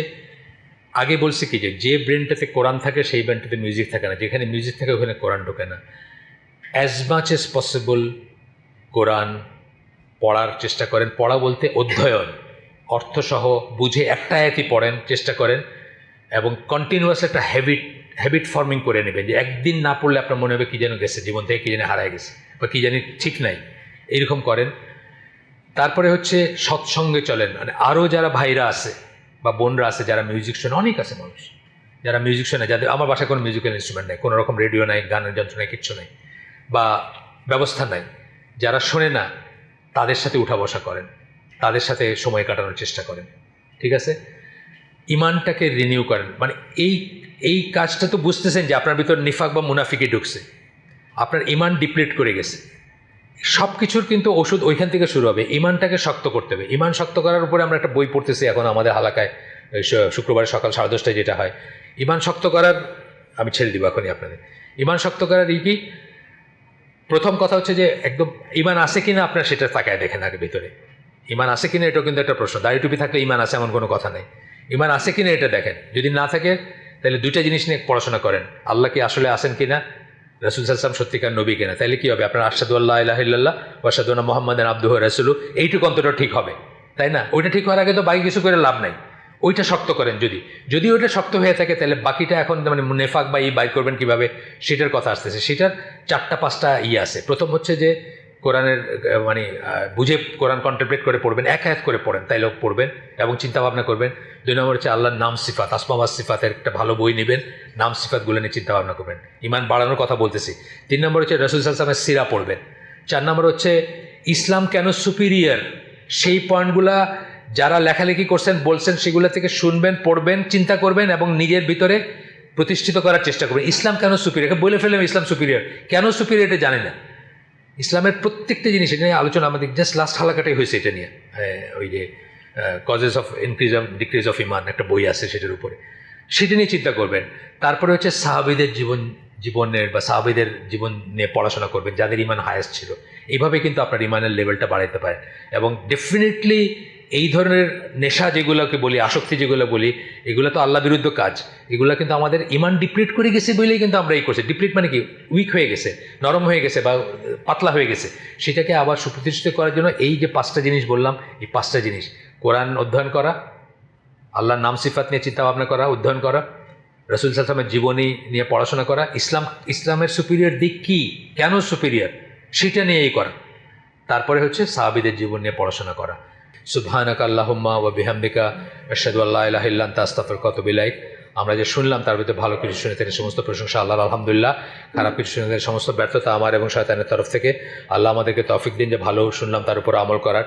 আগে বলছি কি যে ব্রেনটাতে কোরআন থাকে সেই ব্রেনটাতে মিউজিক থাকে না, যেখানে মিউজিক থাকে ওখানে কোরআন ঢোকে না। অ্যাজ মাচ এজ পসিবল কোরআন পড়ার চেষ্টা করেন। পড়া বলতে অধ্যয়ন, অর্থসহ বুঝে একটা আয়াতই পড়েন, চেষ্টা করেন, এবং কন্টিনিউয়াস একটা হ্যাবিট ফর্মিং করে নেবেন, যে একদিন না পড়লে আপনার মনে হবে কী যেন গেছে, জীবন থেকে কী জানি হারায় গেছে বা কী জানি ঠিক নাই, এইরকম করেন। তারপরে হচ্ছে সৎসঙ্গে চলেন, মানে আরও যারা ভাইরা আছে বা বোনরা আছে যারা মিউজিক শোনে, অনেক আছে মানুষ যারা মিউজিক শোনে, যাদের আমার বাসায় কোনো মিউজিক্যাল ইনস্ট্রুমেন্ট নেই, কোনো রকম রেডিও নাই, গানের যন্ত্র নেই, কিচ্ছু নেই বা ব্যবস্থা নাই, যারা শোনে না তাদের সাথে উঠা বসা করেন, তাদের সাথে সময় কাটানোর চেষ্টা করেন, ঠিক আছে? ইমানটাকে রিনিউ করেন। মানে এই কাজটা তো বুঝতেছেন যে আপনার ভিতর নিফাক বা মুনাফিকি ঢুকছে, আপনার ইমান ডিপ্লিট করে গেছে। সব কিছুর কিন্তু ওষুধ ওইখান থেকে শুরু হবে, ইমানটাকে শক্ত করতে হবে। ইমান শক্ত করার উপরে আমরা একটা বই পড়তেছি এখন আমাদের হালাকায়, শুক্রবার সকাল 10:30 যেটা হয়, ইমান শক্ত করার, আমি ছেড়ে দিব এখনই আপনাদের। ইমান শক্ত করার কি প্রথম কথা হচ্ছে যে একদম ইমান আছে কিনা আপনার সেটা তাকায় দেখেন আগে ভিতরে, ইমান আছে কিনা এটাও কিন্তু একটা প্রশ্ন। দাড়ি টুপি থাকলে ইমান আছে এমন কোনো কথা নেই, ইমান আছে কিনা এটা দেখেন। যদি না থাকে তাহলে 2টা জিনিস নিয়ে পড়াশোনা করেন, আল্লাহ কি আসলে আছেন কিনা, রাসূল সাল্লাল্লাহু আলাইহি ওয়াসাল্লাম সত্যিকার নবী কিনা। তাহলে কি হবে, আপনার আশহাদু আল্লা ইলাহা ইল্লাল্লাহ ওয়া আশহাদু আন্না মুহাম্মাদান আবদুহু ওয়া রাসূলুহু, এইটুকু অন্তত ঠিক হবে, তাই না? ওইটা ঠিক হওয়ার আগে তো বাকি কিছু করে লাভ নাই। ওইটা শক্ত করেন, যদি ওইটা শক্ত হয়ে থাকে তাহলে বাকিটা এখন মানে নেফাক বা বাইর করবেন কীভাবে সেটার কথা আসতেছে। সেটার 4টা-5টা আছে। প্রথম হচ্ছে যে কোরআনের মানে বুঝে কোরআন কন্টেমপ্লেট করে পড়বেন, 1 আয়াত করে পড়েন, তাই লোক পড়বেন এবং চিন্তাভাবনা করবেন। 2 নম্বর হচ্ছে আল্লাহর নাম সিফাত, আসমা ওয়া সিফাতের একটা ভালো বই নেবেন, নাম সিফাতগুলো নিয়ে চিন্তাভাবনা করবেন, ইমান বাড়ানোর কথা বলতেছি। 3 নম্বর হচ্ছে রাসূল সাল্লাল্লাহু আলাইহি ওয়াসাল্লামের সিরা পড়বেন। 4 নম্বর হচ্ছে ইসলাম কেন সুপিরিয়র, সেই পয়েন্টগুলা যারা লেখালেখি করছেন বলছেন সেগুলো থেকে শুনবেন, পড়বেন, চিন্তা করবেন এবং নিজের ভিতরে প্রতিষ্ঠিত করার চেষ্টা করবেন। ইসলাম কেন সুপিরিয়র, বলে ফেললাম ইসলাম সুপিরিয়র, কেন সুপিরিয়র এটা জানি না। ইসলামের প্রত্যেকটা জিনিস এটা নিয়ে আলোচনা আমাদের জাস্ট লাস্ট হালাকাটাই হয়েছে এটা নিয়ে, ওই যে causes of increase of decrease of ইমান একটা বই আছে সেটার উপরে, সেটা নিয়ে চিন্তা করবেন। তারপরে হচ্ছে সাহাবীদের জীবনের বা সাহাবীদের জীবন নিয়ে পড়াশোনা করবেন, যাদের ইমান হায়েস্ট ছিল। এইভাবে কিন্তু আপনার ইমানের লেভেলটা বাড়াইতে পারেন। এবং ডেফিনেটলি এই ধরনের নেশা যেগুলোকে বলি, আসক্তি যেগুলো বলি, এগুলো তো আল্লাহ বিরুদ্ধ কাজ। এগুলো কিন্তু আমাদের ইমান ডিপ্লিট করে গেছে বলেই কিন্তু আমরা এই করছি। ডিপ্লিট মানে কি, উইক হয়ে গেছে, নরম হয়ে গেছে বা পাতলা হয়ে গেছে, সেটাকে আবার সুপ্রতিষ্ঠিত করার জন্য এই যে 5টা জিনিস বললাম, এই 5টা জিনিস কোরআন অধ্যয়ন করা, আল্লাহর নাম সিফাত নিয়ে চিন্তা ভাবনা করা, অধ্যয়ন করা, রাসূল সাল্লাল্লাহু আলাইহি ওয়াসাল্লামের জীবনী নিয়ে পড়াশোনা করা, ইসলামের সুপিরিয়র দিক কী, কেন সুপিরিয়র, সেটা নিয়েই করা। তারপরে হচ্ছে সাহাবীদের জীবন নিয়ে পড়াশোনা করা। সুবহানাকা আল্লাহুম্মা ওয়া বিহামদিকা আশহাদু আল্লা ইলাহা ইল্লা আনতা আস্তাগফিরুকা ওয়া আতুবু ইলাইক। আমরা যে শুনলাম তার ভিতরে ভালো কিছু শুনে থেকে সমস্ত প্রশংসা আল্লাহর, আলহামদুলিল্লাহ। খারাপ কিছু শুনে থেকে সমস্ত ব্যর্থতা আমার এবং শয়তানের তরফ থেকে। আল্লাহ আমাদেরকে তৌফিক দিন যে ভালো শুনলাম তার উপর আমল করার।